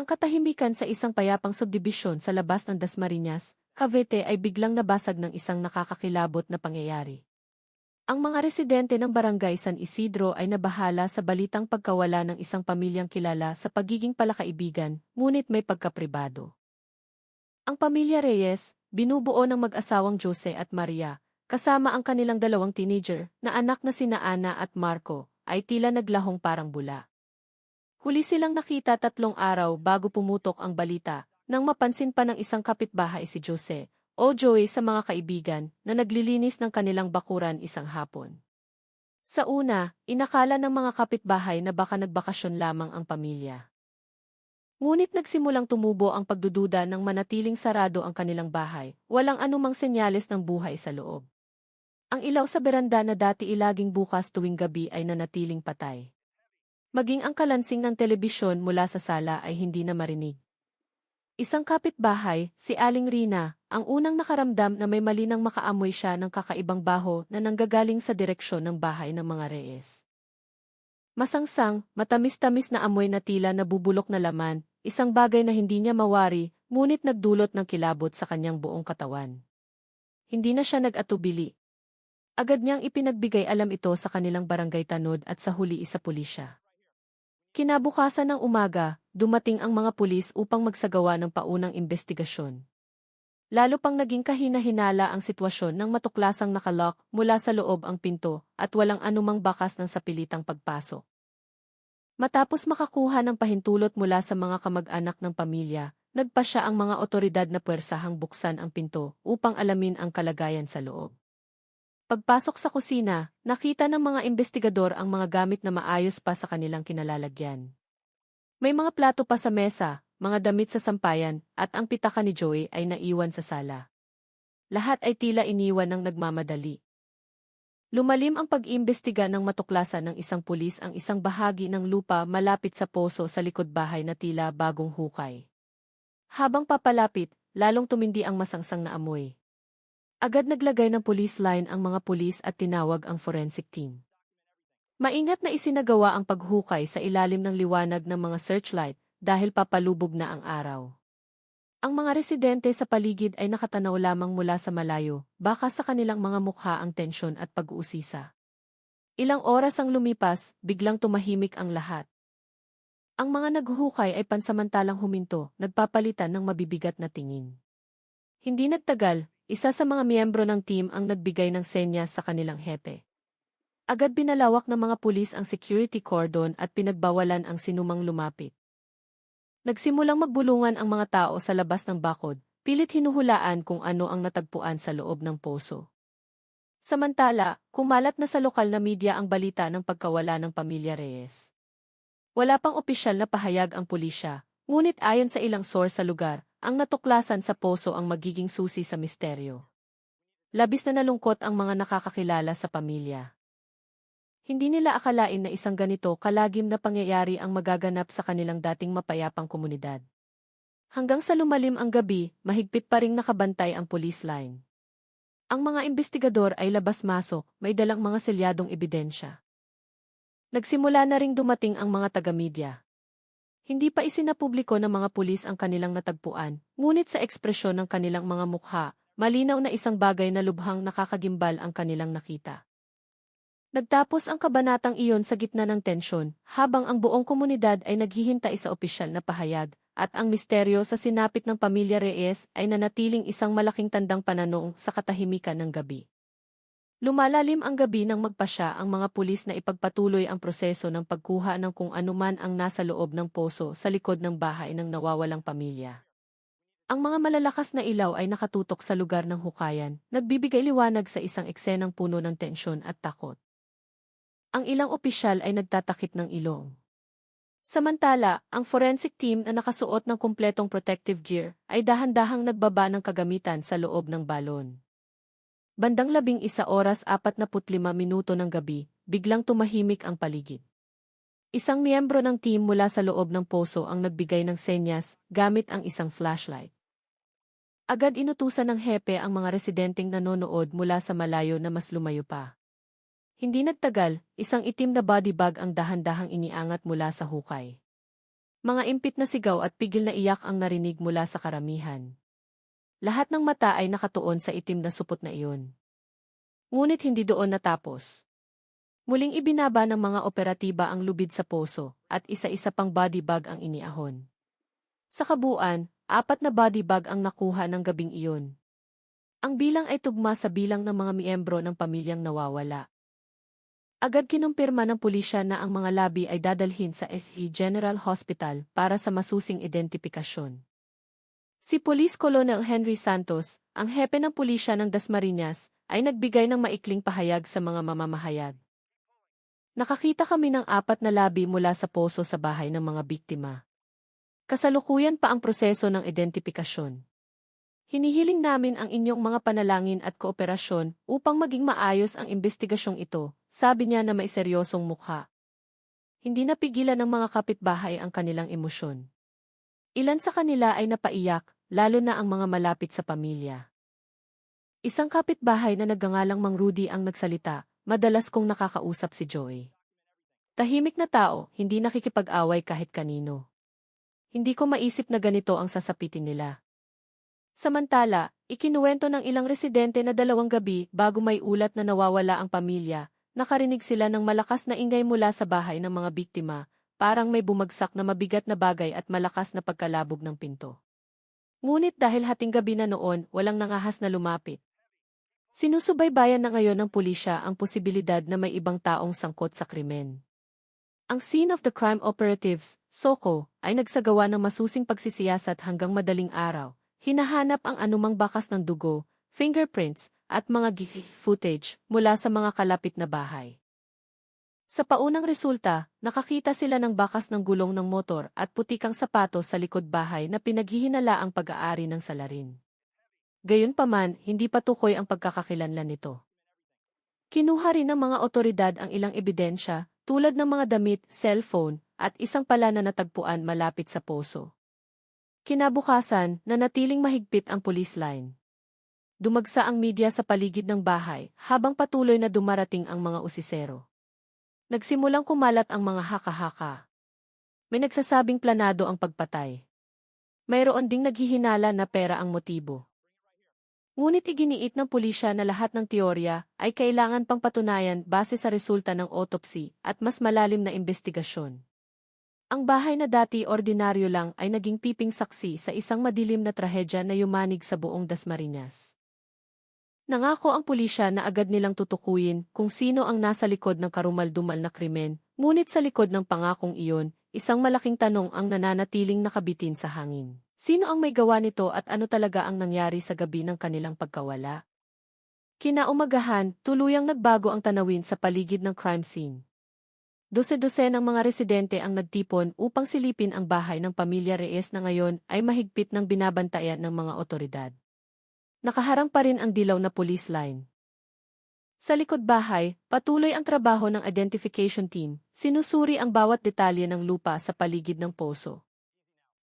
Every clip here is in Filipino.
Ang katahimikan sa isang payapang subdibisyon sa labas ng Dasmariñas, Cavite ay biglang nabasag ng isang nakakakilabot na pangyayari. Ang mga residente ng barangay San Isidro ay nabahala sa balitang pagkawala ng isang pamilyang kilala sa pagiging palakaibigan, ngunit may pagkapribado. Ang pamilya Reyes, binubuo ng mag-asawang Jose at Maria, kasama ang kanilang dalawang teenager na anak na sina Ana at Marco, ay tila naglahong parang bula. Huli silang nakita 3 araw bago pumutok ang balita, nang mapansin pa ng isang kapitbahay si Jose, o Joey sa mga kaibigan, na naglilinis ng kanilang bakuran isang hapon. Sa una, inakala ng mga kapitbahay na baka nagbakasyon lamang ang pamilya. Ngunit nagsimulang tumubo ang pagdududa nang manatiling sarado ang kanilang bahay, walang anumang senyales ng buhay sa loob. Ang ilaw sa beranda na dati ilaging bukas tuwing gabi ay nanatiling patay. Maging ang kalansing ng telebisyon mula sa sala ay hindi na marinig. Isang kapitbahay, si Aling Rina, ang unang nakaramdam na may malinang makaamoy siya ng kakaibang baho na nanggagaling sa direksyon ng bahay ng mga Reyes. Masangsang, matamis-tamis na amoy na tila nabubulok na laman, isang bagay na hindi niya mawari, ngunit nagdulot ng kilabot sa kanyang buong katawan. Hindi na siya nag-atubili. Agad niyang ipinagbigay alam ito sa kanilang barangay tanod at sa huli sa pulisya. Kinabukasan ng umaga, dumating ang mga pulis upang magsagawa ng paunang investigasyon. Lalo pang naging kahina-hinala ang sitwasyon nang matuklasang nakalock mula sa loob ang pinto at walang anumang bakas ng sapilitang pagpasok. Matapos makakuha ng pahintulot mula sa mga kamag-anak ng pamilya, nagpasya ang mga otoridad na puwersahang buksan ang pinto upang alamin ang kalagayan sa loob. Pagpasok sa kusina, nakita ng mga investigador ang mga gamit na maayos pa sa kanilang kinalalagyan. May mga plato pa sa mesa, mga damit sa sampayan, at ang pitaka ni Joey ay naiwan sa sala. Lahat ay tila iniwan ng nagmamadali. Lumalim ang pag-iimbestiga ng matuklasan ng isang pulis ang isang bahagi ng lupa malapit sa poso sa likod bahay na tila bagong hukay. Habang papalapit, lalong tumindi ang masangsang na amoy. Agad naglagay ng police line ang mga pulis at tinawag ang forensic team. Maingat na isinagawa ang paghukay sa ilalim ng liwanag ng mga searchlight dahil papalubog na ang araw. Ang mga residente sa paligid ay nakatanaw lamang mula sa malayo, baka sa kanilang mga mukha ang tensyon at pag-uusisa. Ilang oras ang lumipas, biglang tumahimik ang lahat. Ang mga naghuhukay ay pansamantalang huminto, nagpapalitan ng mabibigat na tingin. Hindi nagtagal, isa sa mga miyembro ng team ang nagbigay ng senyas sa kanilang hepe. Agad binalawak ng mga pulis ang security cordon at pinagbawalan ang sinumang lumapit. Nagsimulang magbulungan ang mga tao sa labas ng bakod, pilit hinuhulaan kung ano ang natagpuan sa loob ng poso. Samantala, kumalat na sa lokal na media ang balita ng pagkawala ng pamilya Reyes. Wala pang opisyal na pahayag ang pulisya, ngunit ayon sa ilang source sa lugar, ang natuklasan sa poso ang magiging susi sa misteryo. Labis na nalungkot ang mga nakakakilala sa pamilya. Hindi nila akalain na isang ganito kalagim na pangyayari ang magaganap sa kanilang dating mapayapang komunidad. Hanggang sa lumalim ang gabi, mahigpit pa ring nakabantay ang police line. Ang mga investigador ay labas-masok, may dalang mga selyadong ebidensya. Nagsimula na ring dumating ang mga taga-media. Hindi pa isinapubliko ng mga pulis ang kanilang natagpuan, ngunit sa ekspresyon ng kanilang mga mukha, malinaw na isang bagay na lubhang nakakagimbal ang kanilang nakita. Nagtapos ang kabanatang iyon sa gitna ng tensyon, habang ang buong komunidad ay naghihintay sa opisyal na pahayag, at ang misteryo sa sinapit ng pamilya Reyes ay nanatiling isang malaking tandang pananong sa katahimikan ng gabi. Lumalalim ang gabi nang magpasya ang mga pulis na ipagpatuloy ang proseso ng pagkuha ng kung anuman ang nasa loob ng poso sa likod ng bahay ng nawawalang pamilya. Ang mga malalakas na ilaw ay nakatutok sa lugar ng hukayan, nagbibigay liwanag sa isang eksenang puno ng tensyon at takot. Ang ilang opisyal ay nagtatakip ng ilong. Samantala, ang forensic team na nakasuot ng kumpletong protective gear ay dahan-dahang nagbaba ng kagamitan sa loob ng balon. Bandang 11:45 ng gabi, biglang tumahimik ang paligid. Isang miyembro ng team mula sa loob ng poso ang nagbigay ng senyas gamit ang isang flashlight. Agad inutusan ng hepe ang mga residenteng nanonood mula sa malayo na mas lumayo pa. Hindi nagtagal, isang itim na body bag ang dahan-dahang iniangat mula sa hukay. Mga impit na sigaw at pigil na iyak ang narinig mula sa karamihan. Lahat ng mata ay nakatuon sa itim na supot na iyon. Ngunit hindi doon natapos. Muling ibinaba ng mga operatiba ang lubid sa poso, at isa-isa pang body bag ang iniahon. Sa kabuuan, 4 na body bag ang nakuha ng gabing iyon. Ang bilang ay tugma sa bilang ng mga miyembro ng pamilyang nawawala. Agad kinumpirma ng pulisya na ang mga labi ay dadalhin sa SE General Hospital para sa masusing identifikasyon. Si Police Colonel Henry Santos, ang hepe ng pulisya ng Dasmariñas, ay nagbigay ng maikling pahayag sa mga mamamahayag. Nakakita kami ng 4 na labi mula sa poso sa bahay ng mga biktima. Kasalukuyan pa ang proseso ng identifikasyon. Hinihiling namin ang inyong mga panalangin at kooperasyon upang maging maayos ang investigasyong ito, sabi niya na may seryosong mukha. Hindi napigilan ng mga kapitbahay ang kanilang emosyon. Ilan sa kanila ay napaiyak, lalo na ang mga malapit sa pamilya. Isang kapitbahay na nagngangalang Mang Rudy ang nagsalita, madalas kong nakakausap si Joey. Tahimik na tao, hindi nakikipag-away kahit kanino. Hindi ko maisip na ganito ang sasapitin nila. Samantala, ikinuwento ng ilang residente na 2 gabi bago may ulat na nawawala ang pamilya, nakarinig sila ng malakas na ingay mula sa bahay ng mga biktima, parang may bumagsak na mabigat na bagay at malakas na pagkalabog ng pinto. Ngunit dahil hating gabi na noon, walang nangahas na lumapit. Sinusubaybayan na ngayon ng pulisya ang posibilidad na may ibang taong sangkot sa krimen. Ang Scene of the Crime Operatives, SOCO, ay nagsagawa ng masusing pagsisiyasat hanggang madaling araw. Hinahanap ang anumang bakas ng dugo, fingerprints, at mga footage mula sa mga kalapit na bahay. Sa paunang resulta, nakakita sila ng bakas ng gulong ng motor at putikang sapatos sa likod bahay na pinaghihinala ang pag-aari ng salarin. Gayunpaman, hindi patukoy ang pagkakakilanlan nito. Kinuha rin ng mga otoridad ang ilang ebidensya, tulad ng mga damit, cellphone, at isang pala na natagpuan malapit sa poso. Kinabukasan, nanatiling mahigpit ang police line. Dumagsa ang media sa paligid ng bahay habang patuloy na dumarating ang mga usisero. Nagsimulang kumalat ang mga haka-haka. May nagsasabing planado ang pagpatay. Mayroon ding naghihinala na pera ang motibo. Ngunit iginiit ng pulisya na lahat ng teorya ay kailangan pang patunayan base sa resulta ng autopsy at mas malalim na investigasyon. Ang bahay na dati ordinaryo lang ay naging piping saksi sa isang madilim na trahedya na yumanig sa buong Dasmariñas. Nangako ang pulisya na agad nilang tutukuyin kung sino ang nasa likod ng karumal-dumal na krimen, ngunit sa likod ng pangakong iyon, isang malaking tanong ang nananatiling nakabitin sa hangin. Sino ang may gawa nito at ano talaga ang nangyari sa gabi ng kanilang pagkawala? Kinaumagahan, tuluyang nagbago ang tanawin sa paligid ng crime scene. Dose-dose ng mga residente ang nagtipon upang silipin ang bahay ng pamilya Reyes na ngayon ay mahigpit ng binabantayan ng mga otoridad. Nakaharang pa rin ang dilaw na police line. Sa likod bahay, patuloy ang trabaho ng identification team, sinusuri ang bawat detalye ng lupa sa paligid ng poso.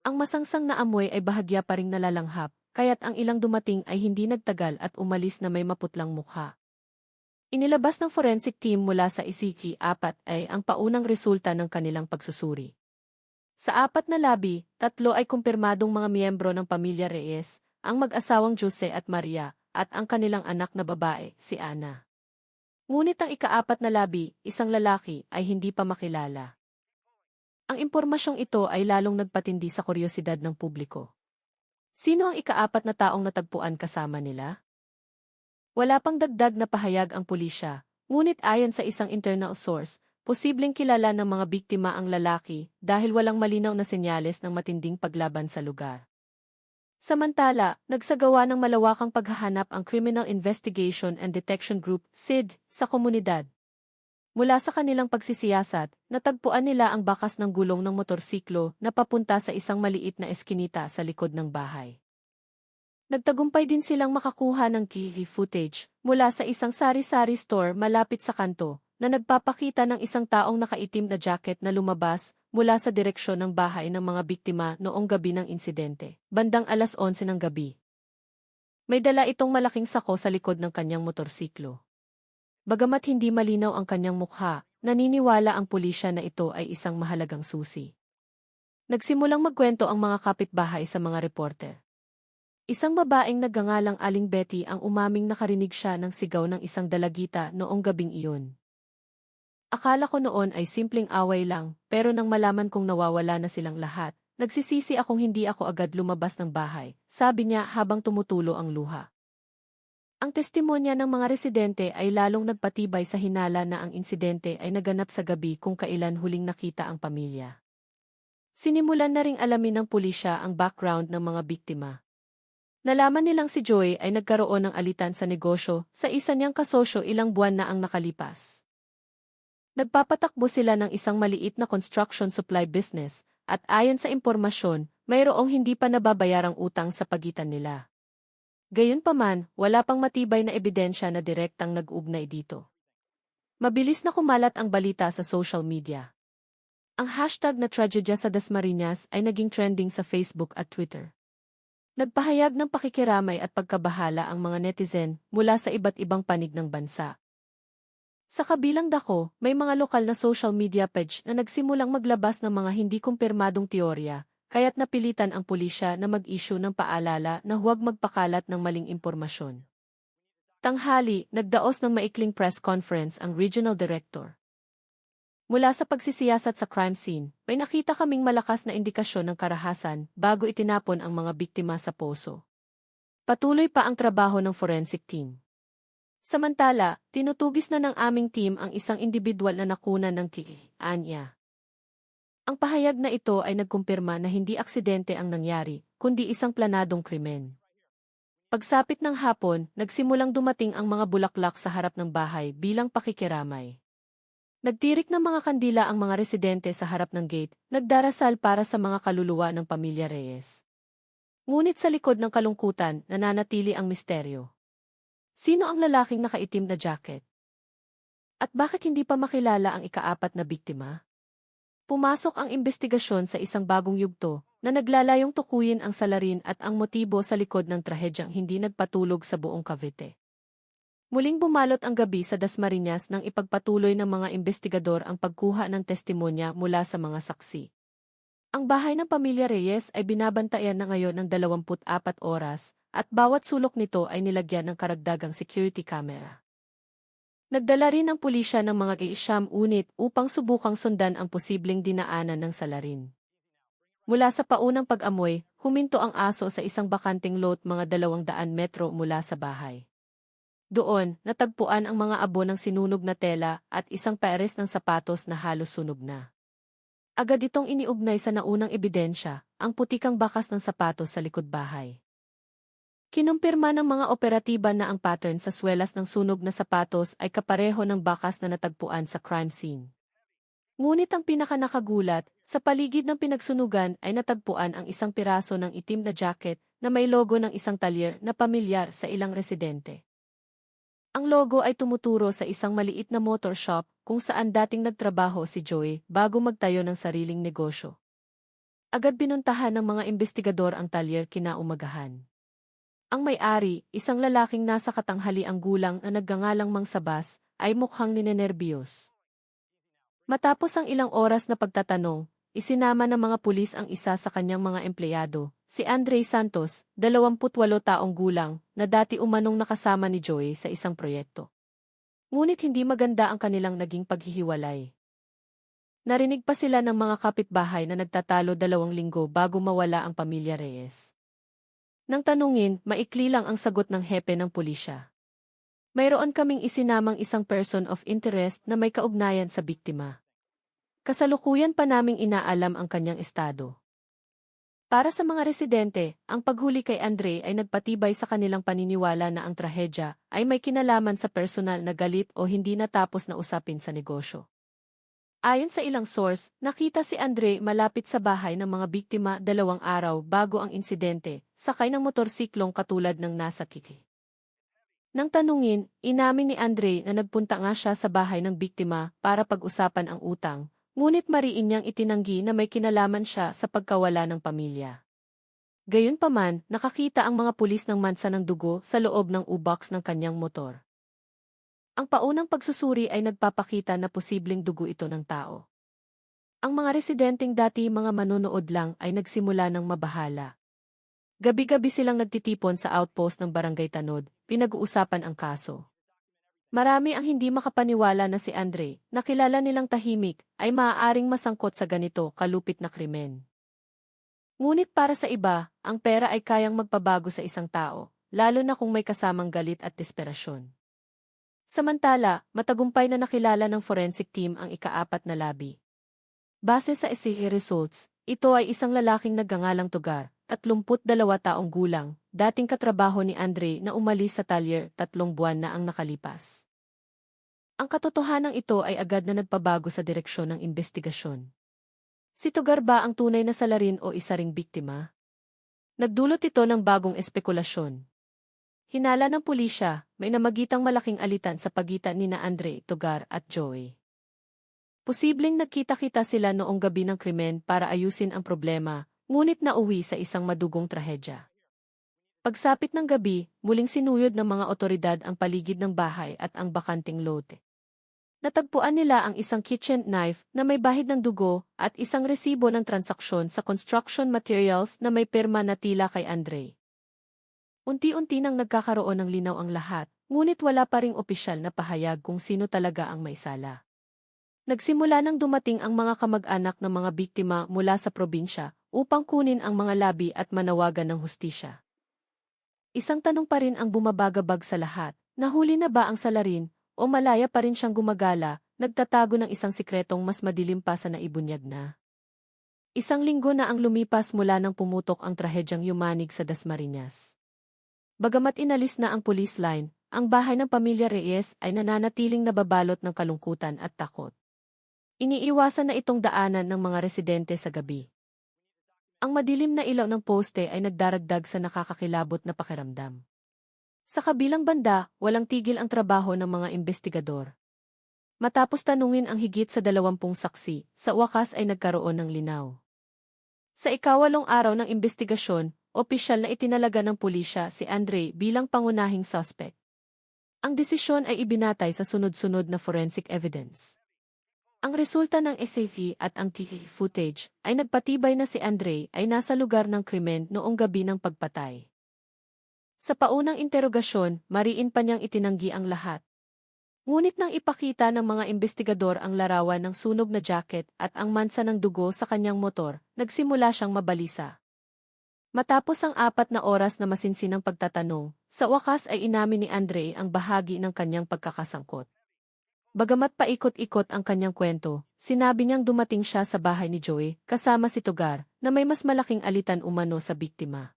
Ang masangsang na amoy ay bahagya pa ring nalalanghap, kaya't ang ilang dumating ay hindi nagtagal at umalis na may maputlang mukha. Inilabas ng forensic team mula sa Isiki-4 ay ang paunang resulta ng kanilang pagsusuri. Sa 4 na labi, 3 ay kumpirmadong mga miyembro ng pamilya Reyes, ang mag-asawang Jose at Maria, at ang kanilang anak na babae, si Ana. Ngunit ang ika-4 na labi, isang lalaki, ay hindi pa makilala. Ang impormasyong ito ay lalong nagpatindi sa kuryosidad ng publiko. Sino ang ika-4 na taong natagpuan kasama nila? Wala pang dagdag na pahayag ang pulisya, ngunit ayon sa isang internal source, posibleng kilala ng mga biktima ang lalaki dahil walang malinaw na senyales ng matinding paglaban sa lugar. Samantala, nagsagawa ng malawakang paghahanap ang Criminal Investigation and Detection Group, CID, sa komunidad. Mula sa kanilang pagsisiyasat, natagpuan nila ang bakas ng gulong ng motorsiklo na papunta sa isang maliit na eskinita sa likod ng bahay. Nagtagumpay din silang makakuha ng TV footage mula sa isang sari-sari store malapit sa kanto na nagpapakita ng isang taong nakaitim na jacket na lumabas mula sa direksyon ng bahay ng mga biktima noong gabi ng insidente, bandang 11:00 ng gabi. May dala itong malaking sako sa likod ng kanyang motorsiklo. Bagamat hindi malinaw ang kanyang mukha, naniniwala ang pulisya na ito ay isang mahalagang susi. Nagsimulang magkwento ang mga kapitbahay sa mga reporter. Isang babaeng nagngangalang Aling Betty ang umaming nakarinig siya ng sigaw ng isang dalagita noong gabing iyon. Akala ko noon ay simpleng away lang, pero nang malaman kong nawawala na silang lahat, nagsisisi akong hindi ako agad lumabas ng bahay, sabi niya habang tumutulo ang luha. Ang testimonya ng mga residente ay lalong nagpatibay sa hinala na ang insidente ay naganap sa gabi kung kailan huling nakita ang pamilya. Sinimulan na ring alamin ng pulisya ang background ng mga biktima. Nalaman nilang si Joy ay nagkaroon ng alitan sa negosyo sa isa niyang kasosyo ilang buwan na ang nakalipas. Nagpapatakbo sila ng isang maliit na construction supply business at ayon sa impormasyon, mayroong hindi pa nababayarang utang sa pagitan nila. Gayunpaman, wala pang matibay na ebidensya na direktang nag-ugnay dito. Mabilis na kumalat ang balita sa social media. Ang hashtag na tragedya sa Dasmariñas ay naging trending sa Facebook at Twitter. Nagpahayag ng pakikiramay at pagkabahala ang mga netizen mula sa iba't ibang panig ng bansa. Sa kabilang dako, may mga lokal na social media page na nagsimulang maglabas ng mga hindi kumpirmadong teorya, kaya't napilitan ang pulisya na mag-issue ng paalala na huwag magpakalat ng maling impormasyon. Tanghali, nagdaos ng maikling press conference ang regional director. Mula sa pagsisiyasat sa crime scene, may nakita kaming malakas na indikasyon ng karahasan bago itinapon ang mga biktima sa poso. Patuloy pa ang trabaho ng forensic team. Samantala, tinutugis na ng aming team ang isang individual na nakunan ng anya. Ang pahayag na ito ay nagkumpirma na hindi aksidente ang nangyari, kundi isang planadong krimen. Pagsapit ng hapon, nagsimulang dumating ang mga bulaklak sa harap ng bahay bilang pakikiramay. Nagtirik ng mga kandila ang mga residente sa harap ng gate, nagdarasal para sa mga kaluluwa ng pamilya Reyes. Ngunit sa likod ng kalungkutan, nananatili ang misteryo. Sino ang lalaking nakaitim na jacket? At bakit hindi pa makilala ang ikaapat na biktima? Pumasok ang investigasyon sa isang bagong yugto na naglalayong tukuyin ang salarin at ang motibo sa likod ng trahedyang hindi nagpatulog sa buong Cavite. Muling bumalot ang gabi sa Dasmariñas nang ipagpatuloy ng mga investigador ang pagkuha ng testimonya mula sa mga saksi. Ang bahay ng pamilya Reyes ay binabantayan na ngayon ng 24 oras at bawat sulok nito ay nilagyan ng karagdagang security camera. Nagdala rin ang pulisya ng mga unit upang subukang sundan ang posibleng dinaanan ng salarin. Mula sa paunang pag-amoy, huminto ang aso sa isang bakanting lot mga 200 metro mula sa bahay. Doon, natagpuan ang mga abo ng sinunog na tela at isang pares ng sapatos na halos sunog na. Agad itong iniugnay sa naunang ebidensya, ang putikang bakas ng sapatos sa likod bahay. Kinumpirma ng mga operatiba na ang pattern sa swelas ng sunog na sapatos ay kapareho ng bakas na natagpuan sa crime scene. Ngunit ang pinakanakagulat, sa paligid ng pinagsunugan ay natagpuan ang isang piraso ng itim na jacket na may logo ng isang talyer na pamilyar sa ilang residente. Ang logo ay tumuturo sa isang maliit na motor shop kung saan dating nagtrabaho si Joy bago magtayo ng sariling negosyo. Agad binuntahan ng mga investigador ang talyer kinaumagahan. Ang may-ari, isang lalaking nasa katanghaliang gulang na nagngangalang Mang Sabas, ay mukhang ninenerbiyos. Matapos ang ilang oras na pagtatanong, isinama ng mga pulis ang isa sa kanyang mga empleyado, si Andre Santos, 28 taong gulang, na dati umanong nakasama ni Joy sa isang proyekto. Ngunit hindi maganda ang kanilang naging paghihiwalay. Narinig pa sila ng mga kapitbahay na nagtatalo 2 linggo bago mawala ang pamilya Reyes. Nang tanungin, maikli lang ang sagot ng hepe ng pulisya. Mayroon kaming isinamang isang person of interest na may kaugnayan sa biktima. Kasalukuyan pa naming inaalam ang kanyang estado. Para sa mga residente, ang paghuli kay Andre ay nagpatibay sa kanilang paniniwala na ang trahedya ay may kinalaman sa personal na galit o hindi natapos na usapin sa negosyo. Ayon sa ilang source, nakita si Andre malapit sa bahay ng mga biktima 2 araw bago ang insidente, sakay ng motorsiklong katulad ng nasa kiki. Nang tanungin, inamin ni Andre na nagpunta nga siya sa bahay ng biktima para pag-usapan ang utang, ngunit mariin niyang itinanggi na may kinalaman siya sa pagkawala ng pamilya. Gayunpaman, nakakita ang mga pulis ng mansa ng dugo sa loob ng U-box ng kanyang motor. Ang paunang pagsusuri ay nagpapakita na posibleng dugo ito ng tao. Ang mga residenteng dati mga manonood lang ay nagsimula ng mabahala. Gabi-gabi silang nagtitipon sa outpost ng Barangay Tanod, pinag-uusapan ang kaso. Marami ang hindi makapaniwala na si Andre, na kilala nilang tahimik, ay maaaring masangkot sa ganito kalupit na krimen. Ngunit para sa iba, ang pera ay kayang magpabago sa isang tao, lalo na kung may kasamang galit at desperasyon. Samantala, matagumpay na nakilala ng forensic team ang ika-4 na labi. Base sa SCA results, ito ay isang lalaking nagngangalang Tugar, 32 taong gulang, dating katrabaho ni Andre na umalis sa Talyer 3 buwan na ang nakalipas. Ang katotohanan ito ay agad na nagpabago sa direksyon ng investigasyon. Si Tugar ba ang tunay na salarin o isa ring biktima? Nagdulot ito ng bagong espekulasyon. Hinala ng pulisya, may namagitang malaking alitan sa pagitan ni na Andre, Tugar at Joey. Posibleng nagkita-kita sila noong gabi ng krimen para ayusin ang problema, ngunit nauwi sa isang madugong trahedya. Pagsapit ng gabi, muling sinuyod ng mga otoridad ang paligid ng bahay at ang bakanting lote. Natagpuan nila ang isang kitchen knife na may bahid ng dugo at isang resibo ng transaksyon sa construction materials na may pirma na tila kay Andre. Unti-unti nang nagkakaroon ng linaw ang lahat, ngunit wala pa ring opisyal na pahayag kung sino talaga ang may sala. Nagsimula nang dumating ang mga kamag-anak ng mga biktima mula sa probinsya upang kunin ang mga labi at manawagan ng hustisya. Isang tanong pa rin ang bumabagabag sa lahat, nahuli na ba ang salarin o malaya pa rin siyang gumagala, nagtatago ng isang sikretong mas madilim pa sa naibunyag na. Isang linggo na ang lumipas mula nang pumutok ang trahedyang yumanig sa Dasmariñas. Bagamat inalis na ang police line, ang bahay ng pamilya Reyes ay nananatiling nababalot ng kalungkutan at takot. Iniiwasan na itong daanan ng mga residente sa gabi. Ang madilim na ilaw ng poste ay nagdaragdag sa nakakakilabot na pakiramdam. Sa kabilang banda, walang tigil ang trabaho ng mga investigador. Matapos tanungin ang higit sa 20 saksi, sa wakas ay nagkaroon ng linaw. Sa ika-8 araw ng investigasyon, opisyal na itinalaga ng pulisya si Andre bilang pangunahing suspect. Ang desisyon ay ibinatay sa sunod-sunod na forensic evidence. Ang resulta ng SAV at ang TV footage ay nagpatibay na si Andre ay nasa lugar ng krimen noong gabi ng pagpatay. Sa paunang interogasyon, mariin pa niyang itinanggi ang lahat. Ngunit nang ipakita ng mga investigador ang larawan ng sunog na jacket at ang mansa ng dugo sa kanyang motor, nagsimula siyang mabalisa. Matapos ang 4 na oras na masinsinang pagtatanong, sa wakas ay inamin ni Andre ang bahagi ng kanyang pagkakasangkot. Bagamat paikot-ikot ang kanyang kwento, sinabi niyang dumating siya sa bahay ni Joey kasama si Tugar na may mas malaking alitan umano sa biktima.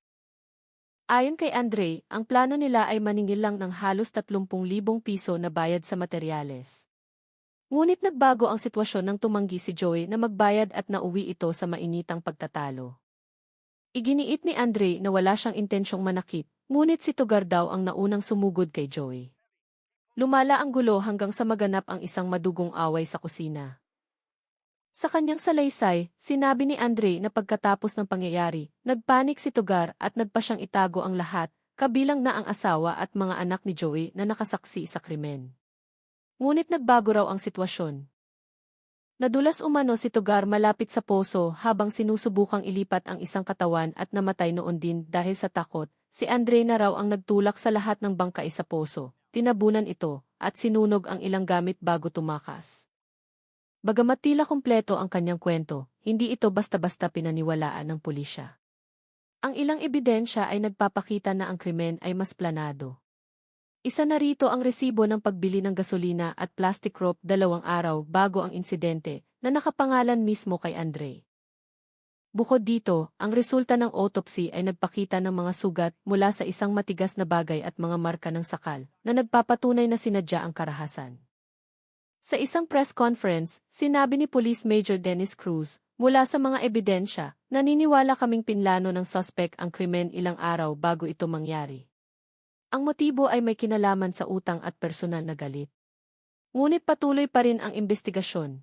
Ayon kay Andre, ang plano nila ay maningil lang ng halos 30,000 piso na bayad sa materyales. Ngunit nagbago ang sitwasyon nang tumanggi si Joey na magbayad at nauwi ito sa mainitang pagtatalo. Iginiit ni Andre na wala siyang intensyong manakit, ngunit si Tugar daw ang naunang sumugod kay Joey. Lumala ang gulo hanggang sa maganap ang isang madugong away sa kusina. Sa kanyang salaysay, sinabi ni Andre na pagkatapos ng pangyayari, nagpanik si Tugar at nagpa siyang itago ang lahat, kabilang na ang asawa at mga anak ni Joey na nakasaksi sa krimen. Ngunit nagbago raw ang sitwasyon. Nadulas umano si Tugar malapit sa poso habang sinusubukang ilipat ang isang katawan at namatay noon din dahil sa takot. Si Andre na raw ang nagtulak sa lahat ng bangkay sa poso, tinabunan ito, at sinunog ang ilang gamit bago tumakas. Bagamat tila kumpleto ang kanyang kwento, hindi ito basta-basta pinaniwalaan ng pulisya. Ang ilang ebidensya ay nagpapakita na ang krimen ay mas planado. Isa na rito ang resibo ng pagbili ng gasolina at plastic rope 2 araw bago ang insidente na nakapangalan mismo kay Andre. Bukod dito, ang resulta ng autopsy ay nagpakita ng mga sugat mula sa isang matigas na bagay at mga marka ng sakal na nagpapatunay na sinadya ang karahasan. Sa isang press conference, sinabi ni Police Major Dennis Cruz, mula sa mga ebidensya, naniniwala kaming pinlano ng suspect ang krimen ilang araw bago ito mangyari. Ang motibo ay may kinalaman sa utang at personal na galit. Ngunit patuloy pa rin ang investigasyon.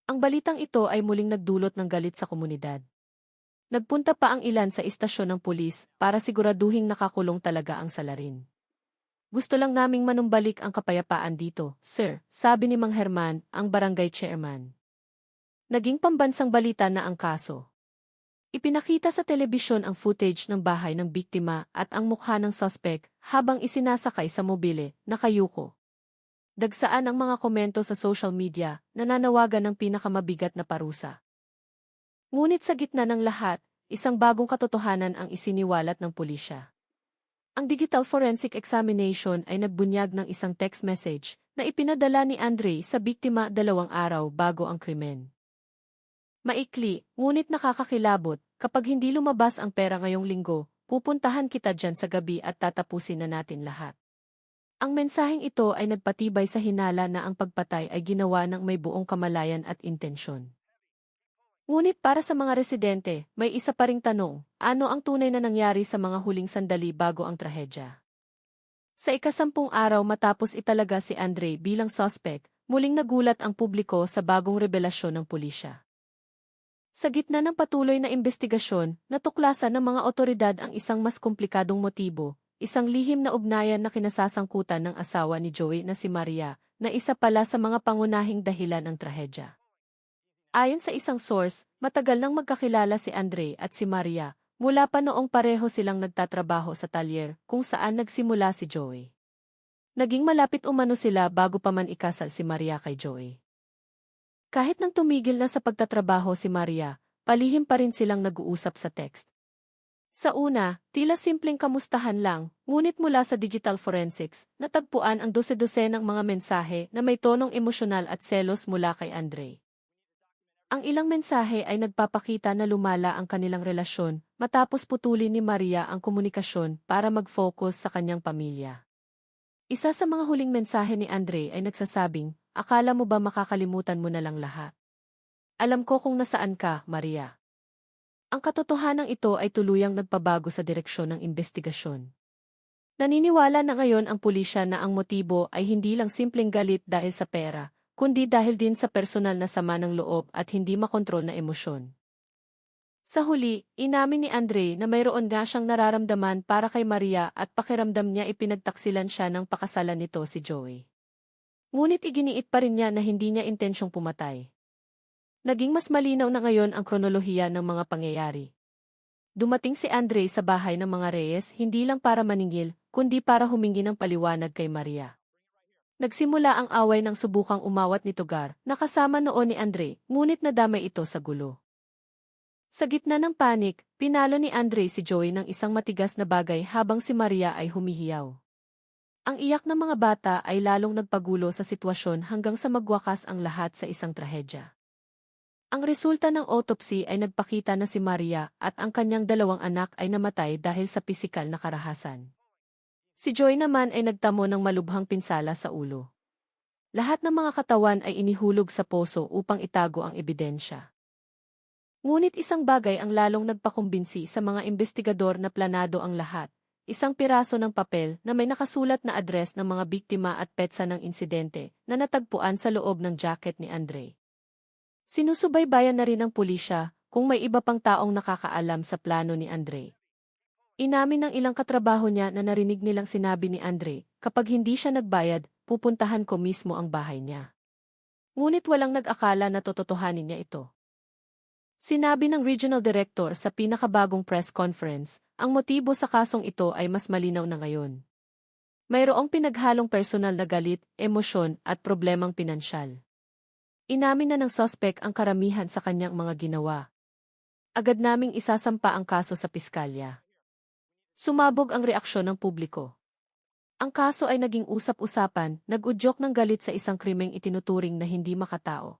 Ang balitang ito ay muling nagdulot ng galit sa komunidad. Nagpunta pa ang ilan sa istasyon ng pulis para siguraduhing nakakulong talaga ang salarin. Gusto lang naming manumbalik ang kapayapaan dito, sir, sabi ni Mang Herman, ang barangay chairman. Naging pambansang balita na ang kaso. Ipinakita sa telebisyon ang footage ng bahay ng biktima at ang mukha ng suspect habang isinasakay sa mobile na kayuko. Dagsaan ang mga komento sa social media na nanawagan ng pinakamabigat na parusa. Ngunit sa gitna ng lahat, isang bagong katotohanan ang isiniwalat ng pulisya. Ang digital forensic examination ay nagbunyag ng isang text message na ipinadala ni Andre sa biktima 2 araw bago ang krimen. Maikli, ngunit nakakakilabot, kapag hindi lumabas ang pera ngayong linggo, pupuntahan kita dyan sa gabi at tatapusin na natin lahat. Ang mensaheng ito ay nagpatibay sa hinala na ang pagpatay ay ginawa ng may buong kamalayan at intensyon. Ngunit para sa mga residente, may isa pa ring tanong, ano ang tunay na nangyari sa mga huling sandali bago ang trahedya? Sa ika-10 araw matapos italaga si Andre bilang suspect, muling nagulat ang publiko sa bagong revelasyon ng pulisya. Sa gitna ng patuloy na investigasyon, natuklasan ng mga otoridad ang isang mas komplikadong motibo, isang lihim na ugnayan na kinasasangkutan ng asawa ni Joey na si Maria, na isa pala sa mga pangunahing dahilan ng trahedya. Ayon sa isang source, matagal nang magkakilala si Andre at si Maria, mula pa noong pareho silang nagtatrabaho sa talyer kung saan nagsimula si Joey. Naging malapit umano sila bago pa man ikasal si Maria kay Joey. Kahit nang tumigil na sa pagtatrabaho si Maria, palihim pa rin silang nag-uusap sa text. Sa una, tila simpleng kamustahan lang, ngunit mula sa digital forensics, natagpuan ang dose-dosenang mga mensahe na may tonong emosyonal at selos mula kay Andre. Ang ilang mensahe ay nagpapakita na lumala ang kanilang relasyon matapos putulin ni Maria ang komunikasyon para mag-focus sa kanyang pamilya. Isa sa mga huling mensahe ni Andre ay nagsasabing, "Akala mo ba makakalimutan mo na lang lahat? Alam ko kung nasaan ka, Maria." Ang katotohanan ito ay tuluyang nagpabago sa direksyon ng investigasyon. Naniniwala na ngayon ang pulisya na ang motibo ay hindi lang simpleng galit dahil sa pera, kundi dahil din sa personal na sama ng loob at hindi makontrol na emosyon. Sa huli, inamin ni Andre na mayroon nga siyang nararamdaman para kay Maria at pakiramdam niya ipinagtaksilan siya ng pakasalan nito si Joey. Ngunit iginiit pa rin niya na hindi niya intensyong pumatay. Naging mas malinaw na ngayon ang kronolohiya ng mga pangyayari. Dumating si Andre sa bahay ng mga Reyes hindi lang para maningil, kundi para humingi ng paliwanag kay Maria. Nagsimula ang away ng subukang umawat ni Togar, na kasama noon ni Andre, ngunit nadamay ito sa gulo. Sa gitna ng panik, pinalo ni Andre si Joey ng isang matigas na bagay habang si Maria ay humihiyaw. Ang iyak ng mga bata ay lalong nagpagulo sa sitwasyon hanggang sa magwakas ang lahat sa isang trahedya. Ang resulta ng autopsy ay nagpakita na si Maria at ang kanyang 2 anak ay namatay dahil sa pisikal na karahasan. Si Joy naman ay nagtamo ng malubhang pinsala sa ulo. Lahat ng mga katawan ay inihulog sa poso upang itago ang ebidensya. Ngunit isang bagay ang lalong nagpakumbinsi sa mga investigador na planado ang lahat, isang piraso ng papel na may nakasulat na address ng mga biktima at petsa ng insidente na natagpuan sa loob ng jacket ni Andre. Sinusubaybayan na rin ng pulisya kung may iba pang taong nakakaalam sa plano ni Andre. Inamin ng ilang katrabaho niya na narinig nilang sinabi ni Andre, kapag hindi siya nagbayad, pupuntahan ko mismo ang bahay niya. Ngunit walang nag-akala na tototohanin niya ito. Sinabi ng regional director sa pinakabagong press conference, ang motibo sa kasong ito ay mas malinaw na ngayon. Mayroong pinaghalong personal na galit, emosyon at problemang pinansyal. Inamin na ng suspect ang karamihan sa kanyang mga ginawa. Agad naming isasampa ang kaso sa piskalya. Sumabog ang reaksyon ng publiko. Ang kaso ay naging usap-usapan, nag-udyok ng galit sa isang krimeng itinuturing na hindi makatao.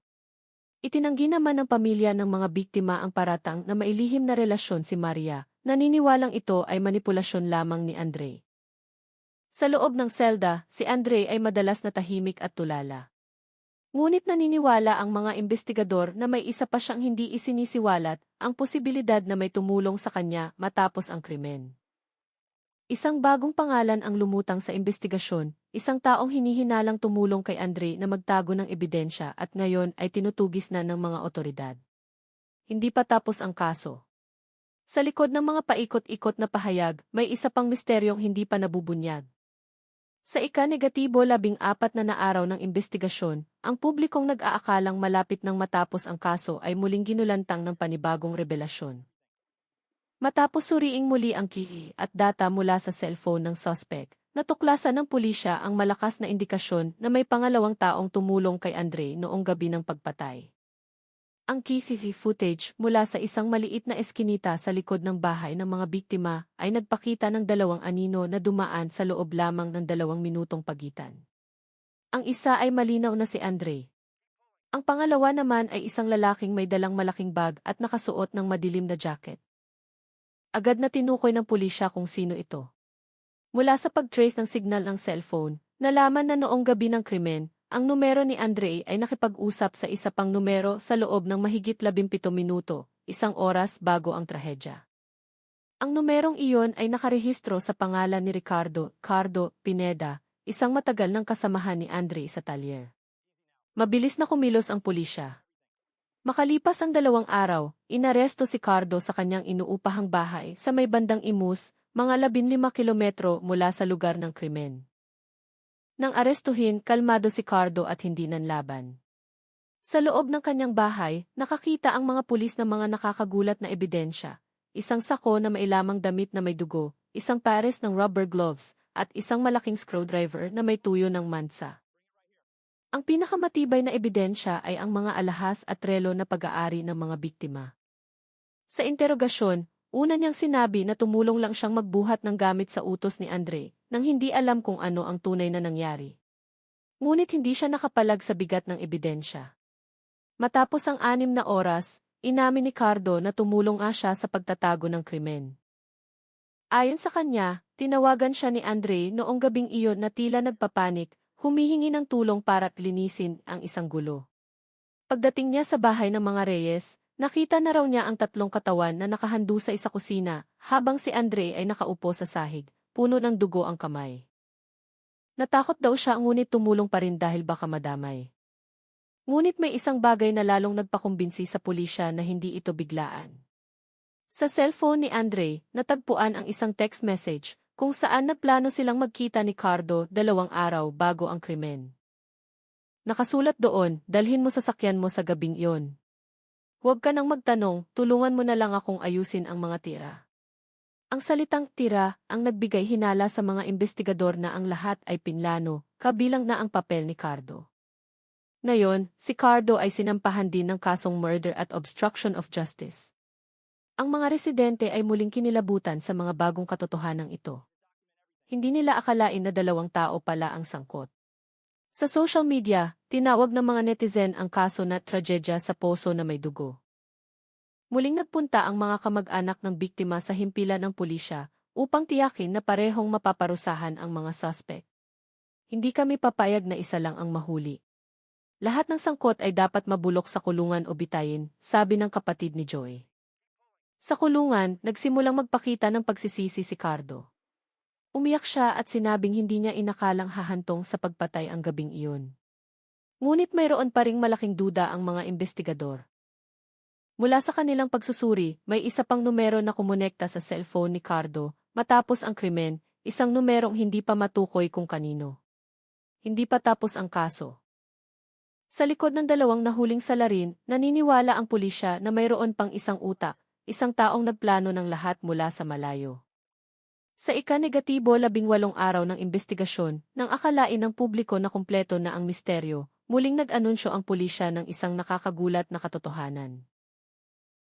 Itinanggi naman ng pamilya ng mga biktima ang paratang na mailihim na relasyon si Maria, naniniwalang ito ay manipulasyon lamang ni Andre. Sa loob ng selda, si Andre ay madalas na tahimik at tulala. Ngunit naniniwala ang mga investigador na may isa pa siyang hindi isinisiwalat, ang posibilidad na may tumulong sa kanya matapos ang krimen. Isang bagong pangalan ang lumutang sa investigasyon, isang taong hinihinalang tumulong kay Andre na magtago ng ebidensya at ngayon ay tinutugis na ng mga otoridad. Hindi pa tapos ang kaso. Sa likod ng mga paikot-ikot na pahayag, may isa pang misteryong hindi pa nabubunyag. Sa ika-14 na araw ng investigasyon, ang publikong nag-aakalang malapit nang matapos ang kaso ay muling ginulantang ng panibagong revelasyon. Matapos suriing muli ang kihi at data mula sa cellphone ng suspect, natuklasan ng pulisya ang malakas na indikasyon na may pangalawang taong tumulong kay Andre noong gabi ng pagpatay. Ang CCTV footage mula sa isang maliit na eskinita sa likod ng bahay ng mga biktima ay nagpakita ng dalawang anino na dumaan sa loob lamang ng 2 minutong pagitan. Ang isa ay malinaw na si Andre. Ang pangalawa naman ay isang lalaking may dalang malaking bag at nakasuot ng madilim na jacket. Agad na tinukoy ng pulisya kung sino ito. Mula sa pag-trace ng signal ng cellphone, nalaman na noong gabi ng krimen, ang numero ni Andre ay nakipag-usap sa isa pang numero sa loob ng mahigit 17 minuto, 1 oras bago ang trahedya. Ang numerong iyon ay nakarehistro sa pangalan ni Ricardo Pineda, isang matagal ng kasamahan ni Andre sa talyer. Mabilis na kumilos ang pulisya. Makalipas ang 2 araw, inaresto si Cardo sa kanyang inuupahang bahay sa may bandang Imus, mga 15 kilometro mula sa lugar ng krimen. Nang arestuhin, kalmado si Cardo at hindi nanlaban. Sa loob ng kanyang bahay, nakakita ang mga pulis ng mga nakakagulat na ebidensya, isang sako na mailamang damit na may dugo, isang pares ng rubber gloves, at isang malaking screwdriver na may tuyo ng mansa. Ang pinakamatibay na ebidensya ay ang mga alahas at relo na pag-aari ng mga biktima. Sa interogasyon, una niyang sinabi na tumulong lang siyang magbuhat ng gamit sa utos ni Andre, nang hindi alam kung ano ang tunay na nangyari. Ngunit hindi siya nakapalag sa bigat ng ebidensya. Matapos ang 6 na oras, inamin ni Cardo na tumulong siya sa pagtatago ng krimen. Ayon sa kanya, tinawagan siya ni Andre noong gabing iyon na tila nagpapanik, humihingi ng tulong para linisin ang isang gulo. Pagdating niya sa bahay ng mga Reyes, nakita na raw niya ang 3 katawan na nakahandusa sa kusina, habang si Andre ay nakaupo sa sahig, puno ng dugo ang kamay. Natakot daw siya ngunit tumulong pa rin dahil baka madamay. Ngunit may isang bagay na lalong nagpakumbinsi sa pulisya na hindi ito biglaan. Sa cellphone ni Andre, natagpuan ang isang text message kung saan nagplano silang magkita ni Cardo 2 araw bago ang krimen. Nakasulat doon, dalhin mo sasakyan mo sa gabing iyon. Huwag ka nang magtanong, tulungan mo na lang akong ayusin ang mga tira. Ang salitang tira ang nagbigay hinala sa mga investigador na ang lahat ay pinlano, kabilang na ang papel ni Cardo. Ngayon, si Cardo ay sinampahan din ng kasong murder at obstruction of justice. Ang mga residente ay muling kinilabutan sa mga bagong katotohanan ito. Hindi nila akalain na 2 tao pala ang sangkot. Sa social media, tinawag ng mga netizen ang kaso na tragedya sa poso na may dugo. Muling nagpunta ang mga kamag-anak ng biktima sa himpilan ng pulisya upang tiyakin na parehong mapaparusahan ang mga suspect. Hindi kami papayag na isa lang ang mahuli. Lahat ng sangkot ay dapat mabulok sa kulungan o bitayin, sabi ng kapatid ni Joy. Sa kulungan, nagsimulang magpakita ng pagsisisi si Cardo. Umiyak siya at sinabing hindi niya inakalang hahantong sa pagpatay ang gabing iyon. Ngunit mayroon pa ring malaking duda ang mga investigador. Mula sa kanilang pagsusuri, may isa pang numero na kumonekta sa cellphone ni Cardo, matapos ang krimen, isang numerong hindi pa matukoy kung kanino. Hindi pa tapos ang kaso. Sa likod ng 2 nahuling salarin, naniniwala ang pulisya na mayroon pang isang utak, isang taong nagplano ng lahat mula sa malayo. Sa ika-18 araw ng investigasyon, nang akalain ng publiko na kumpleto na ang misteryo, muling nag-anunsyo ang pulisya ng isang nakakagulat na katotohanan.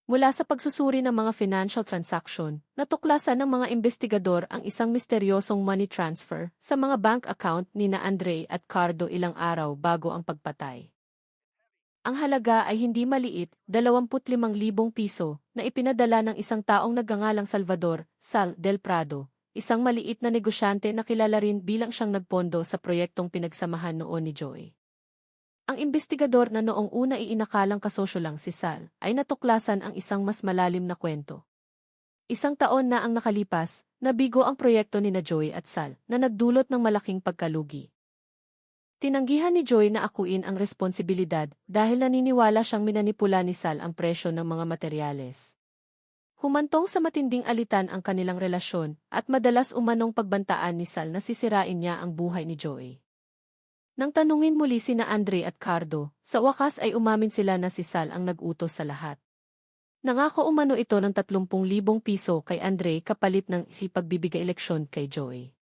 Mula sa pagsusuri ng mga financial transaction, natuklasan ng mga investigador ang isang misteryosong money transfer sa mga bank account ni na Andre at Cardo ilang araw bago ang pagpatay. Ang halaga ay hindi maliit, 25,000 piso, na ipinadala ng isang taong nagngangalang Salvador, Sal del Prado, isang maliit na negosyante na kilala rin bilang siyang nagpondo sa proyektong pinagsamahan noon ni Joy. Ang investigador na noong una iinakalang kasosyo lang si Sal, ay natuklasan ang isang mas malalim na kwento. 1 taon na ang nakalipas, nabigo ang proyekto ni na Joy at Sal, na nagdulot ng malaking pagkalugi. Tinanggihan ni Joy na akuin ang responsibilidad dahil naniniwala siyang minanipula ni Sal ang presyo ng mga materyales. Humantong sa matinding alitan ang kanilang relasyon at madalas umanong pagbantaan ni Sal na sisirain niya ang buhay ni Joey. Nang tanungin muli sina Andre at Cardo, sa wakas ay umamin sila na si Sal ang nag-utos sa lahat. Nangako umano ito ng 30,000 piso kay Andre kapalit ng ipagbibigay eleksyon kay Joey.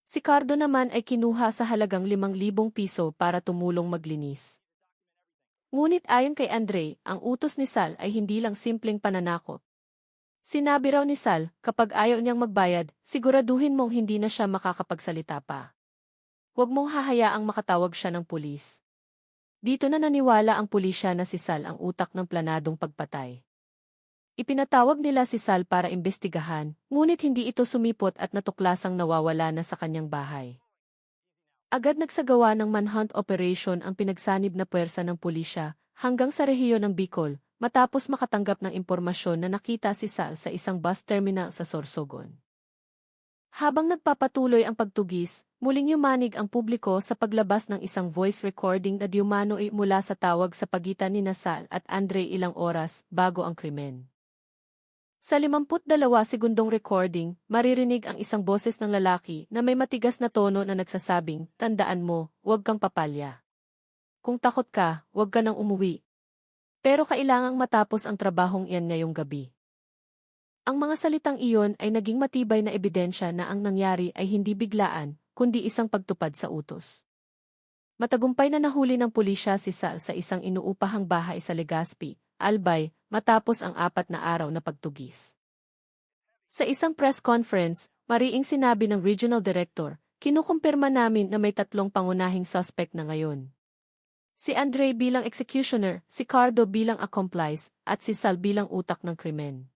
Si Cardo naman ay kinuha sa halagang 5,000 piso para tumulong maglinis. Ngunit ayon kay Andre, ang utos ni Sal ay hindi lang simpleng pananakot. Sinabi raw ni Sal, kapag ayaw niyang magbayad, siguraduhin mong hindi na siya makakapagsalita pa. Huwag mong hahayaang makatawag siya ng pulis. Dito na naniwala ang pulisya na si Sal ang utak ng planadong pagpatay. Ipinatawag nila si Sal para imbestigahan, ngunit hindi ito sumipot at natuklasang nawawala na sa kanyang bahay. Agad nagsagawa ng manhunt operation ang pinagsanib na puwersa ng pulisya hanggang sa rehiyon ng Bicol, matapos makatanggap ng impormasyon na nakita si Sal sa isang bus terminal sa Sorsogon. Habang nagpapatuloy ang pagtugis, muling yumanig ang publiko sa paglabas ng isang voice recording na diumano ay mula sa tawag sa pagitan ni Sal at Andre ilang oras bago ang krimen. Sa 52 segundong recording, maririnig ang isang boses ng lalaki na may matigas na tono na nagsasabing, "Tandaan mo, huwag kang papalya. Kung takot ka, huwag ka nang umuwi. Pero kailangang matapos ang trabahong iyan ngayong gabi." Ang mga salitang iyon ay naging matibay na ebidensya na ang nangyari ay hindi biglaan, kundi isang pagtupad sa utos. Matagumpay na nahuli ng pulisya si Sal sa isang inuupahang bahay sa Legazpi, Albay, matapos ang 4 na araw na pagtugis. Sa isang press conference, mariing sinabi ng regional director, "Kinukumpirma namin na may 3 pangunahing suspect na ngayon. Si Andre bilang executioner, si Cardo bilang accomplice, at si Sal bilang utak ng krimen."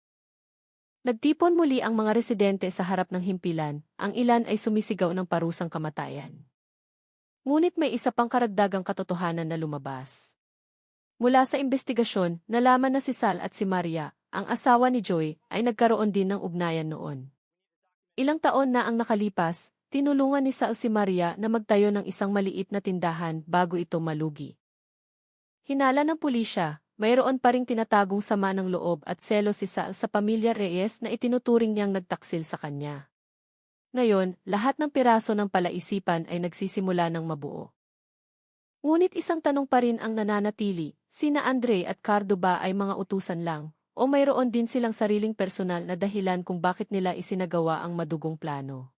Nagtipon muli ang mga residente sa harap ng himpilan, ang ilan ay sumisigaw ng parusang kamatayan. Ngunit may isa pang karagdagang katotohanan na lumabas. Mula sa investigasyon, nalaman na si Sal at si Maria, ang asawa ni Joy, ay nagkaroon din ng ugnayan noon. Ilang taon na ang nakalipas, tinulungan ni Sal si Maria na magtayo ng isang maliit na tindahan bago ito malugi. Hinala ng pulisya, mayroon pa ring tinatagong sama ng loob at selos si Sal sa pamilya Reyes na itinuturing niyang nagtaksil sa kanya. Ngayon, lahat ng piraso ng palaisipan ay nagsisimula ng mabuo. Ngunit isang tanong pa rin ang nananatili, sina Andre at Cardo ba ay mga utusan lang, o mayroon din silang sariling personal na dahilan kung bakit nila isinagawa ang madugong plano?